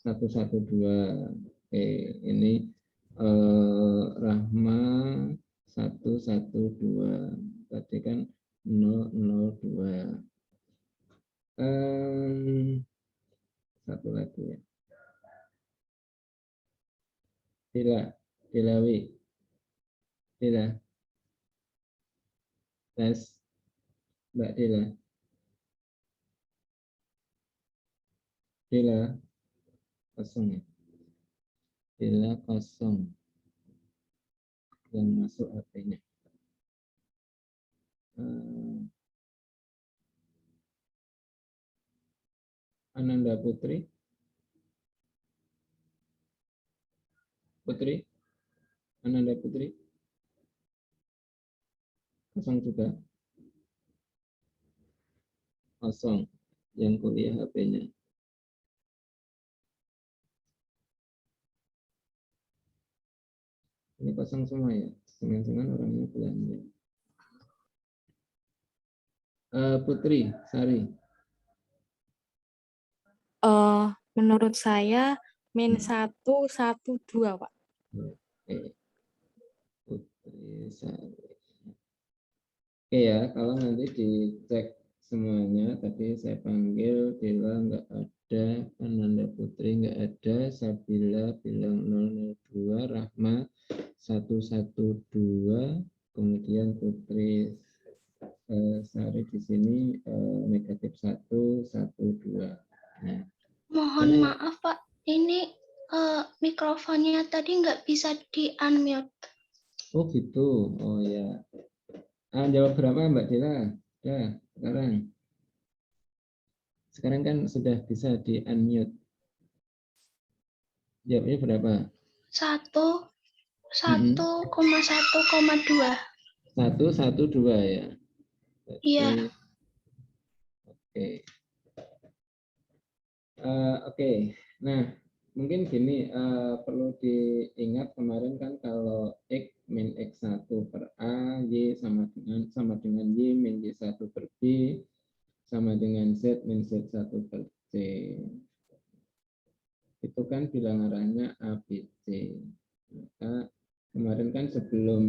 112. Oke, ini Rahma 112. Tadi kan 002. Satu lagi ya. Dilawi. Dila. Tes. Mbak Dila. Dila. Kosong ya. Dila kosong. Yang masuk HP-nya. Ananda Putri. Putri. Ananda Putri. Kosong juga. Kosong. Yang kuliah HP-nya. Ini kosong semua ya. Jangan-jangan orangnya belanja. Putri, Sari. Menurut saya min 112, Pak. Oke. Putri, Sari. Oke ya, kalau nanti dicek semuanya, tadi saya panggil, Dila nggak ada, Ananda Putri nggak ada, Sabila bilang 002, Rahma 112, kemudian Putri Sari di sini negatif 1, 12. Nah, Mohon maaf Pak, ini mikrofonnya tadi nggak bisa di-unmute. Oh gitu, oh ya. Jawab berapa Mbak Dila? Ya, sekarang. Sekarang kan sudah bisa di-unmute. Jawabnya berapa? 1,2. 112 ya. Iya. Oke. Oke. Nah, mungkin gini, perlu diingat kemarin kan kalau X min X1 per A, Y sama dengan Y min Y1 per B, sama dengan Z min Z1 per C. itu kan bilangan arahnya ABC. Maka kemarin kan sebelum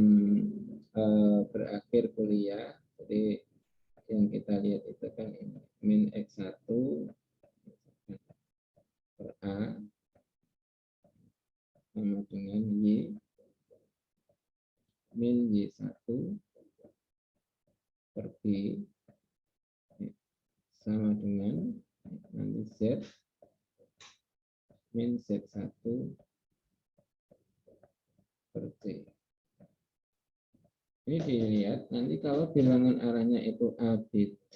berakhir kuliah, jadi yang kita lihat itu kan ini, min X1 per A sama dengan Y min Y1 per B sama dengan nanti Z min Z1 per C. Ini dilihat nanti kalau bilangan arahnya itu ABC,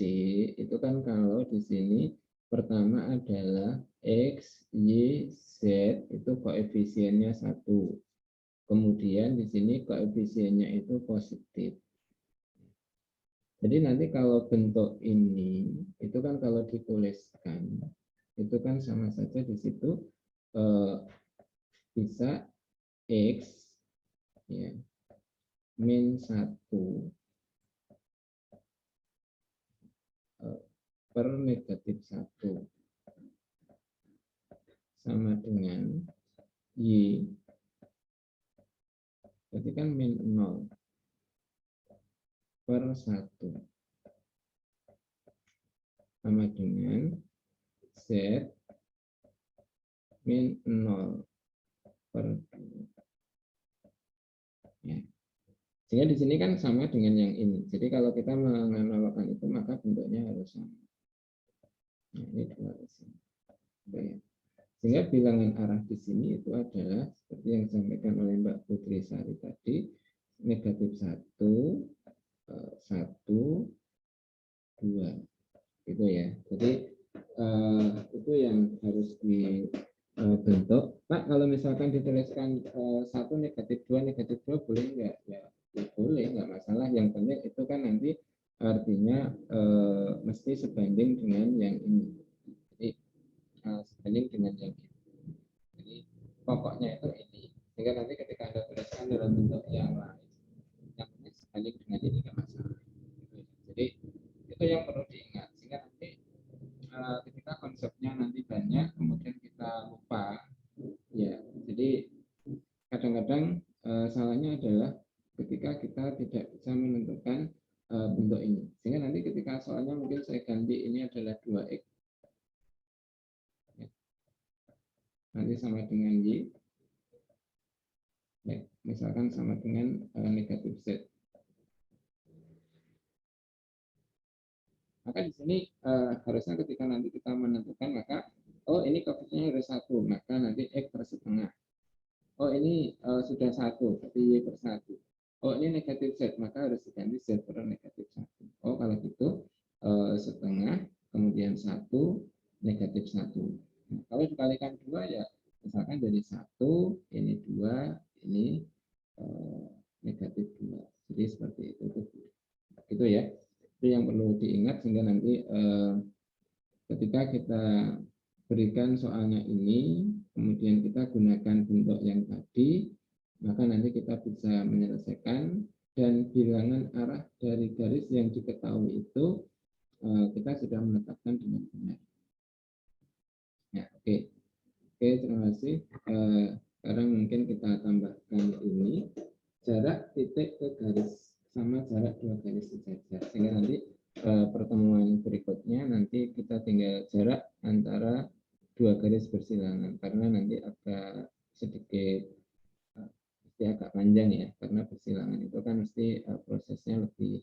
itu kan kalau di sini pertama adalah X, Y, Z itu koefisiennya 1. Kemudian di sini koefisiennya itu positif. Jadi nanti kalau bentuk ini itu kan kalau dituliskan itu kan sama saja di situ bisa X ya min 1 per negatif 1 sama dengan Y, berarti kan min 0 per 1 sama dengan Z min 0 per 2. Ya. Sehingga di sini kan sama dengan yang ini. Jadi kalau kita menganalogkan itu maka bentuknya harus sama. Nah, ini dua di sini. Sehingga bilangan arah di sini itu adalah seperti yang disampaikan oleh Mbak Putri Sari tadi, negatif 1, 1, 2. Gitu ya. Jadi itu yang harus dibentuk. Pak, kalau misalkan dituliskan 1 negatif 2 negatif 2 boleh enggak? Ya boleh, nggak masalah. Yang penting itu kan nanti artinya mesti sebanding dengan yang ini. Jadi sebanding dengan yang ini. Jadi pokoknya itu ini. Sehingga nanti ketika Anda tuliskan dalam bentuk yang lain, yang penting sebanding dengan ini nggak masalah. Jadi itu yang perlu diingat. Sehingga nanti ketika konsepnya nanti banyak, kemudian kita lupa. Ya, jadi kadang-kadang salahnya adalah ketika kita tidak bisa menentukan bentuk ini. Sehingga nanti ketika soalnya mungkin saya ganti ini adalah 2X. Ya. Nanti sama dengan Y. Ya, misalkan sama dengan negatif Z. Maka di sini harusnya ketika nanti kita menentukan, maka oh ini koefisiennya harus 1, maka nanti X per setengah. Oh ini sudah 1, berarti Y per 1. Oh ini negatif Z, maka harus diganti Z per negatif 1. Oh kalau gitu setengah, kemudian 1, negatif 1. Nah, kalau dikalikan 2 ya misalkan jadi 1, ini 2, ini negatif 2. Jadi seperti itu. Gitu ya. Itu yang perlu diingat sehingga nanti ketika kita berikan soalnya ini, kemudian kita gunakan bentuk yang tadi, maka nanti kita bisa menyelesaikan dan bilangan arah dari garis yang diketahui itu kita sudah menetapkan dengan benar. Ya, oke. Oke, terima kasih. Sekarang mungkin kita tambahkan ini jarak titik ke garis sama jarak dua garis sejajar. Sehingga nanti pertemuan berikutnya nanti kita tinggal jarak antara dua garis bersilangan karena nanti agak sedikit agak panjang ya, karena persilangan itu kan mesti prosesnya lebih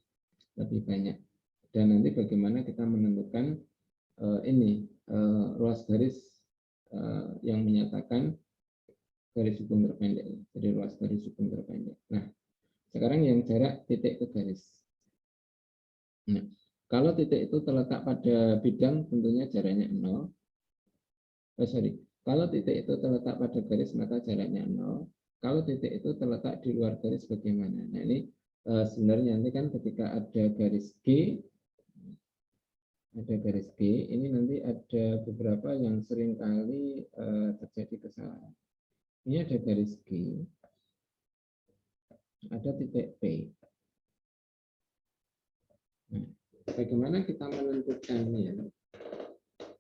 banyak. Dan nanti bagaimana kita menentukan ini ruas garis yang menyatakan garis hukum terpendek. Jadi ruas garis hukum terpendek. Nah, sekarang yang jarak titik ke garis. Nah, kalau titik itu terletak pada bidang, tentunya jaraknya 0. Kalau titik itu terletak pada garis, maka jaraknya 0. Kalau titik itu terletak di luar garis, bagaimana? Nah, ini sebenarnya nanti kan ketika ada garis G, ini nanti ada beberapa yang seringkali terjadi kesalahan. Ini ada garis G, ada titik P. Nah, bagaimana kita menentukannya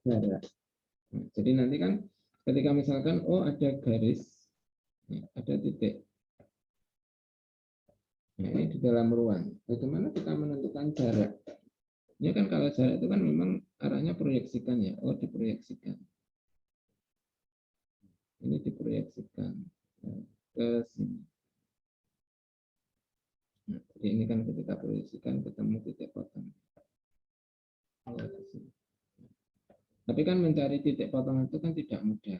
jarak? Nah, jadi nanti kan ketika misalkan ada garis, ada titik. Nah, ini di dalam ruang. Bagaimana kita menentukan jarak? Ini kan kalau jarak itu kan memang arahnya proyeksikan ya. Diproyeksikan. Ini diproyeksikan ke sini. Nah, jadi ini kan ketika proyeksikan ketemu titik potong. Tapi kan mencari titik potong itu kan tidak mudah.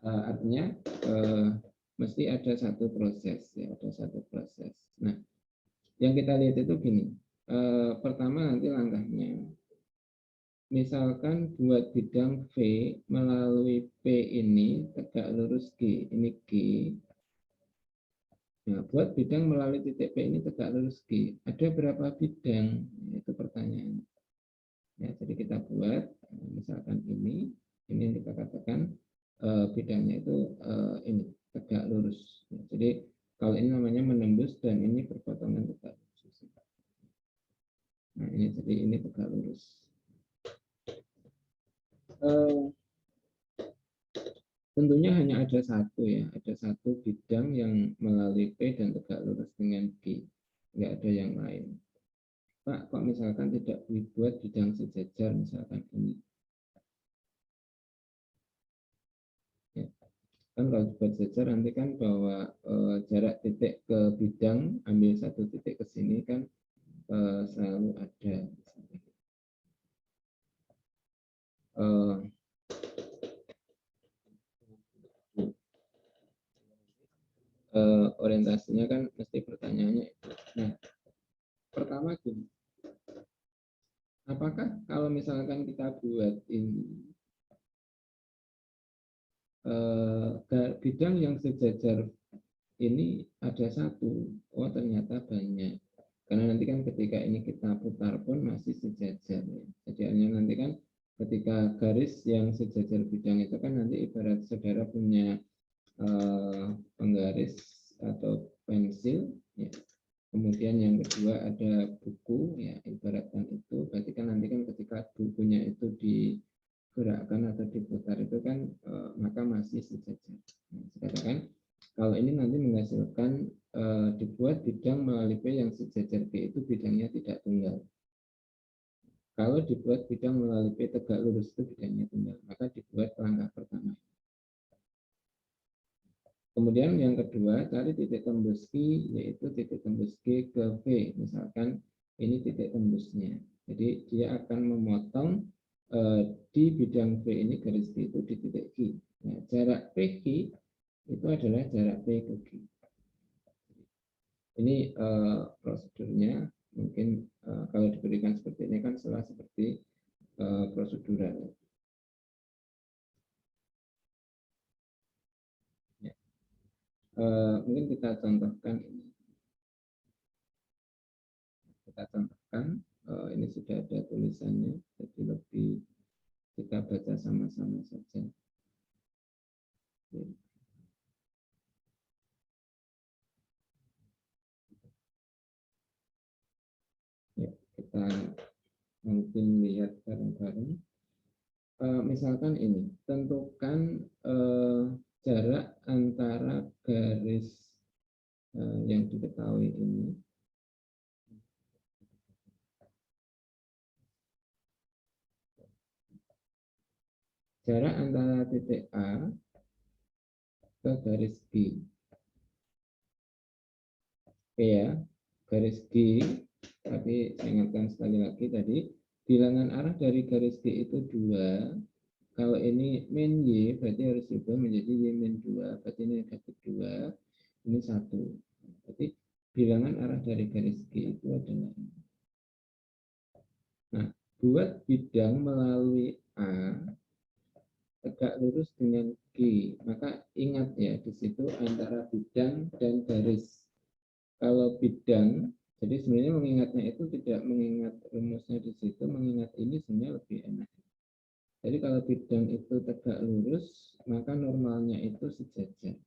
Artinya mesti ada satu proses ya, ada satu proses. Nah, yang kita lihat itu gini. Pertama nanti langkahnya, misalkan buat bidang V melalui P ini tegak lurus G, ini G. Nah, buat bidang melalui titik P ini tegak lurus G, ada berapa bidang? Itu pertanyaan. Ya, jadi kita buat misalkan ini yang kita katakan bidangnya itu ini tegak lurus. Jadi kalau ini namanya menembus dan ini berpotongan tegak lurus. Nah, ini jadi ini tegak lurus. Tentunya hanya ada satu ya, ada satu bidang yang melalui P dan tegak lurus dengan G, nggak ada yang lain. Pak, kok misalkan tidak dibuat bidang sejajar misalkan ini? Ya. Kan kalau dibuat sejajar nanti kan bahwa jarak titik ke bidang ambil satu titik ke sini kan selalu ada. Orientasinya kan mesti pertanyaannya itu. Nah, pertama gini, apakah kalau misalkan kita buat ini bidang yang sejajar ini ada satu, ternyata banyak. Karena nanti kan ketika ini kita putar pun masih sejajar. Ya. Jadi hanya nanti kan ketika garis yang sejajar bidang itu kan nanti ibarat saudara punya penggaris atau pensil, ya. Kemudian yang kedua ada buku, ya ibaratkan itu. Berarti kan nanti kan ketika bukunya itu digerakkan atau diputar itu kan maka masih sejajar. Nah, katakan kalau ini nanti menghasilkan dibuat bidang melalui P yang sejajar P itu bidangnya tidak tunggal. Kalau dibuat bidang melalui P tegak lurus itu bidangnya tunggal, maka dibuat langkah pertama. Kemudian yang kedua, cari titik tembus Q, yaitu titik tembus G ke V. Misalkan ini titik tembusnya. Jadi dia akan memotong di bidang V ini garis G itu di titik Q. Nah, jarak PQ itu adalah jarak P ke Q. Ini prosedurnya. Mungkin kalau diberikan seperti ini kan seperti prosedural. Mungkin kita contohkan ini. Kita contohkan, ini sudah ada tulisannya, jadi lebih kita baca sama-sama saja. Ya, kita mungkin lihat bareng-bareng. Misalkan ini, tentukan jarak antara garis yang diketahui ini jarak antara titik A ke garis B. Oke ya, garis G, tapi saya ingatkan sekali lagi tadi, bilangan arah dari garis G itu 2. Kalau ini min Y, berarti harus diubah menjadi Y min 2, berarti ini negatif 2, ini 1. Berarti bilangan arah dari garis G itu adalah ini. Nah, buat bidang melalui A, tegak lurus dengan G, maka ingat ya, di situ antara bidang dan garis. Kalau bidang, jadi sebenarnya mengingatnya itu tidak mengingat rumusnya di situ, mengingat ini sebenarnya lebih enak. Jadi kalau bidang itu tegak lurus, maka normalnya itu sejajar.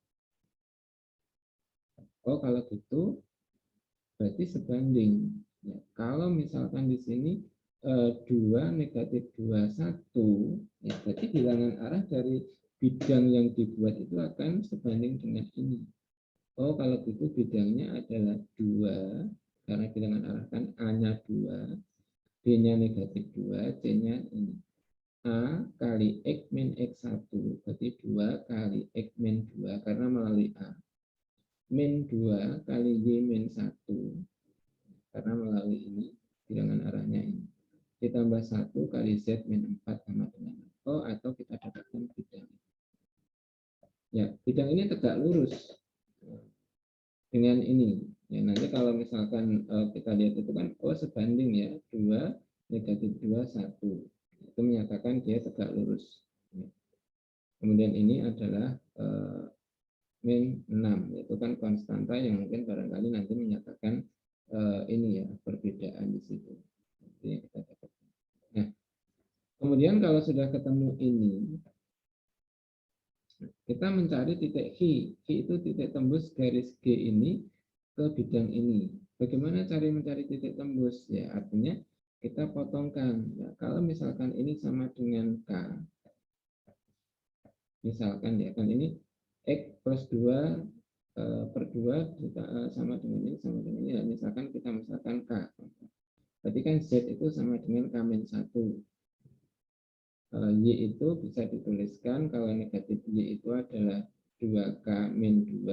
Kalau gitu, berarti sebanding. Ya, kalau misalkan di sini 2, negatif 2, 1, ya, berarti bilangan arah dari bidang yang dibuat itu akan sebanding dengan ini. Oh, kalau gitu bidangnya adalah 2, karena bilangan arah kan A-nya 2, B-nya negatif 2, C-nya ini. A kali X min X1, berarti 2 kali X min 2, karena melalui A. Min 2 kali Y min 1, karena melalui ini, bilangan arahnya ini. Ditambah 1 kali Z min 4 sama dengan 0. Atau kita dapatkan bidang. Ya, bidang ini tegak lurus dengan ini. Ya, nanti kalau misalkan kita lihat itu kan, sebanding ya, 2, negatif 2, 1. Itu menyatakan dia tegak lurus. Ya. Kemudian ini adalah min 6, yaitu kan konstanta yang mungkin barangkali nanti menyatakan ini ya, perbedaan di situ. Nanti kita dapatkan. Nah, kemudian kalau sudah ketemu ini, kita mencari titik V. V itu titik tembus garis G ini ke bidang ini. Bagaimana cara mencari titik tembus? Ya, artinya kita potongkan. Ya, kalau misalkan ini sama dengan K, misalkan ya, kan ini X plus 2 per 2 sama dengan ini, ya, misalkan kita misalkan K. Berarti kan Z itu sama dengan K min 1. Y itu bisa dituliskan kalau negatif Y itu adalah 2K min 2.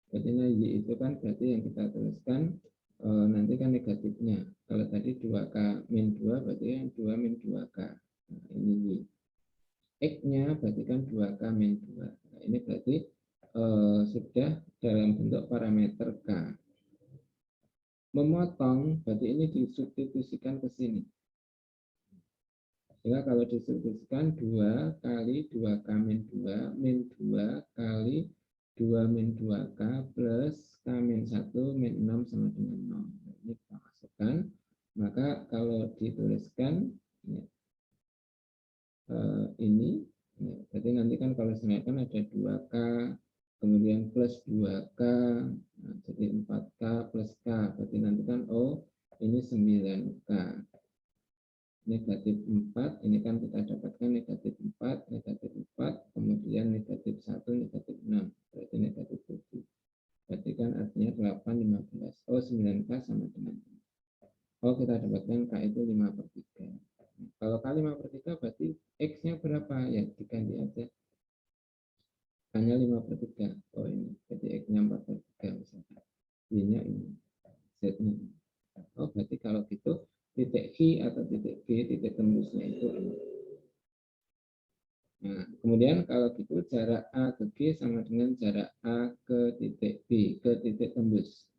Berarti Y itu kan berarti yang kita tuliskan nanti kan negatifnya. Kalau tadi 2K min 2 berarti yang 2 min 2K. Nah, ini Y. X-nya berarti kan 2K min 2. Nah, ini berarti sudah dalam bentuk parameter K. Memotong berarti ini disubstitusikan ke sini. Sehingga kalau disubstitusikan 2 kali 2K min 2 min 2 kali 2 min 2K plus K min 1 min 6 sama dengan 0. Ini kita masukkan. Maka kalau dituliskan ya, ini, ya, berarti nanti kan kalau semuanya ada 2K, kemudian plus 2K, nah, jadi 4K plus K. Berarti nanti kan, ini 9K. Negatif 4, ini kan kita dapatkan negatif 4, kemudian negatif 1, negatif 6, berarti negatif 7. Berarti kan artinya 8, 15. 9K sama dengan 6. Kita dapatkan K itu 5/3. Kalau K 5/3 berarti X-nya berapa? Ya, diganti aja. Hanya 5/3. Ini. Berarti X-nya 4/3 misalkan. Y-nya ini. Z-nya ini. Berarti kalau gitu titik V atau titik G, titik tembusnya itu ini. Nah, kemudian kalau gitu jarak A ke G sama dengan jarak A ke titik B, ke titik tembus.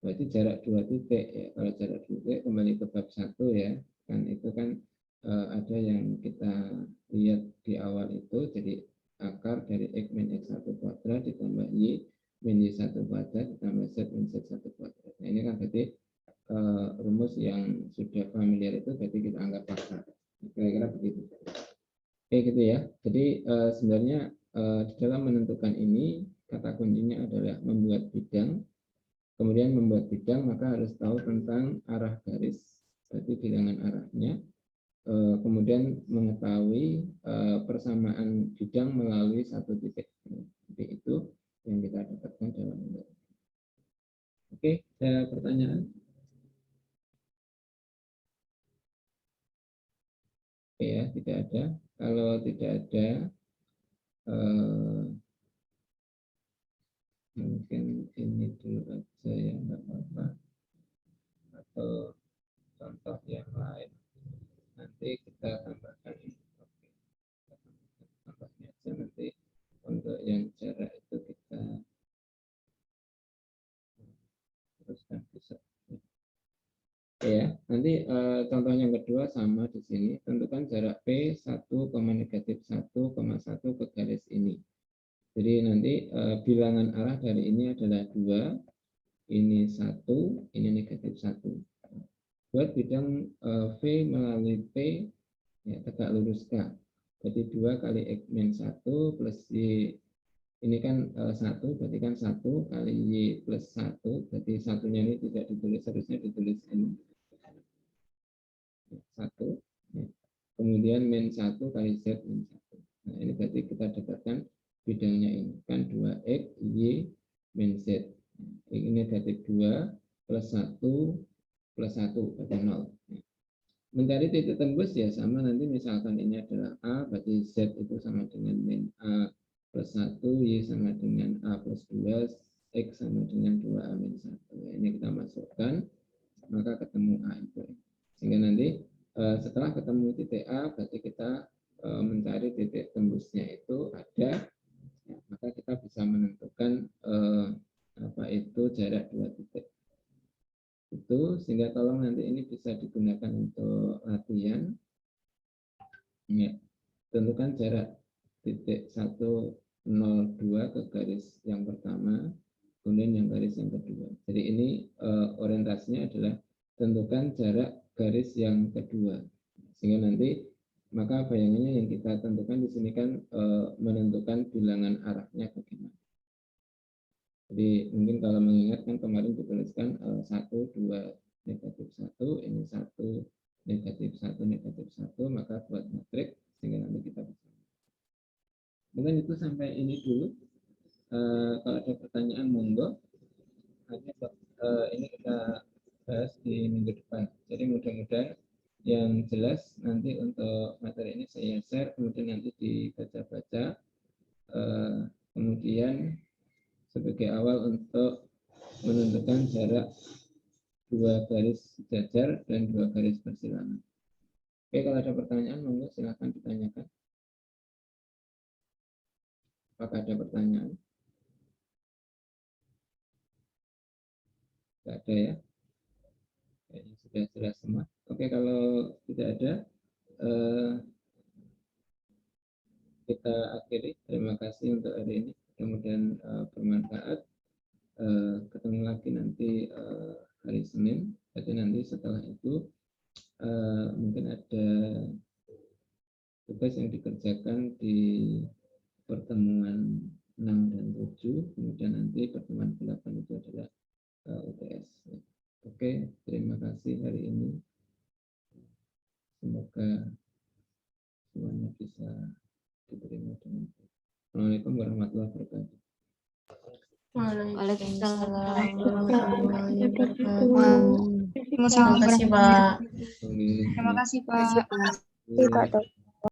Berarti jarak 2 titik ya. Kalau jarak 2 titik kembali ke bab 1 ya. Kan itu kan ada yang kita lihat di awal itu, jadi akar dari X min X1 kuadrat ditambah Y min Y1 kuadrat ditambah Z min Z1 kuadrat. Nah, ini kan berarti rumus yang sudah familiar itu berarti kita anggap pasar. Kira-kira begitu. Oke gitu ya. Jadi sebenarnya di dalam menentukan ini kata kuncinya adalah membuat bidang. Kemudian membuat bidang maka harus tahu tentang arah garis, berarti bilangan arahnya. Kemudian mengetahui persamaan bidang melalui satu titik. Jadi itu yang kita dapatkan dalam membuat. Oke, ada pertanyaan? Oke ya, tidak ada. Kalau tidak ada, mungkin ini dulu aja ya, nggak apa-apa. Atau contoh yang lain. Nanti kita tambahkan. Oke. Tambahnya aja nanti untuk yang jarak itu kita teruskan besok. Ya, nanti contoh yang kedua sama di sini. Tentukan jarak P 1, negatif 1,1 ke garis ini. Jadi nanti bilangan arah dari ini adalah 2, ini 1, ini negatif 1. Buat bidang V melalui P, ya, tegak lurus K. Jadi 2 kali X min 1 plus Y. Ini kan 1, berarti kan 1 kali Y plus 1, berarti satunya ini tidak ditulis, harusnya ditulis ini. 1, ya. Kemudian min 1 kali Z min 1. Nah, ini berarti kita dapatkan bidangnya ini kan 2X Y min Z. Ini negatif 2 plus 1 plus 1 berarti 0. Mencari titik tembus ya sama, nanti misalkan ini adalah A, berarti Z itu sama dengan min A plus 1, Y sama dengan A plus 2, X sama dengan 2A min 1. Ini kita masukkan, maka ketemu A itu. Sehingga nanti setelah ketemu titik A, berarti kita mencari titik tembusnya itu ada, ya, maka kita bisa menentukan apa itu jarak dua titik itu, sehingga tolong nanti ini bisa digunakan untuk latihan. Ya, tentukan jarak titik 102 ke garis yang pertama, kemudian yang garis yang kedua. Jadi ini orientasinya adalah tentukan jarak garis yang kedua, sehingga nanti maka bayangannya yang kita tentukan di sini kan menentukan bilangan arahnya bagaimana. Jadi mungkin kalau mengingat kan kemarin dituliskan 1, 2, negatif 1, ini 1, negatif 1, negatif 1, maka buat matriks sehingga nanti kita bisa. Mungkin itu sampai ini dulu. Kalau ada pertanyaan monggo. Ini kita bahas di minggu depan. Jadi mudah-mudahan yang jelas nanti untuk materi ini saya share, kemudian nanti dibaca-baca, kemudian sebagai awal untuk menentukan jarak dua garis sejajar dan dua garis bersilangan. Oke, kalau ada pertanyaan, monggo silakan ditanyakan. Apakah ada pertanyaan? Tidak ada ya? Kayaknya sudah jelas semua. Oke, kalau tidak ada, kita akhiri. Terima kasih untuk hari ini. Mudah-mudahan bermanfaat. Ketemu lagi nanti hari Senin. Jadi nanti setelah itu mungkin ada tugas yang dikerjakan di pertemuan 6 dan 7. Kemudian nanti pertemuan 8 itu adalah UTS. Oke, terima kasih hari ini. Semoga semuanya bisa diterima dengan baik. Assalamualaikum warahmatullahi wabarakatuh. Waalaikumsalam warahmatullahi warahmatullahi wabarakatuh. Terima kasih, Pak. Terima Terima kasih, Pak. kasih.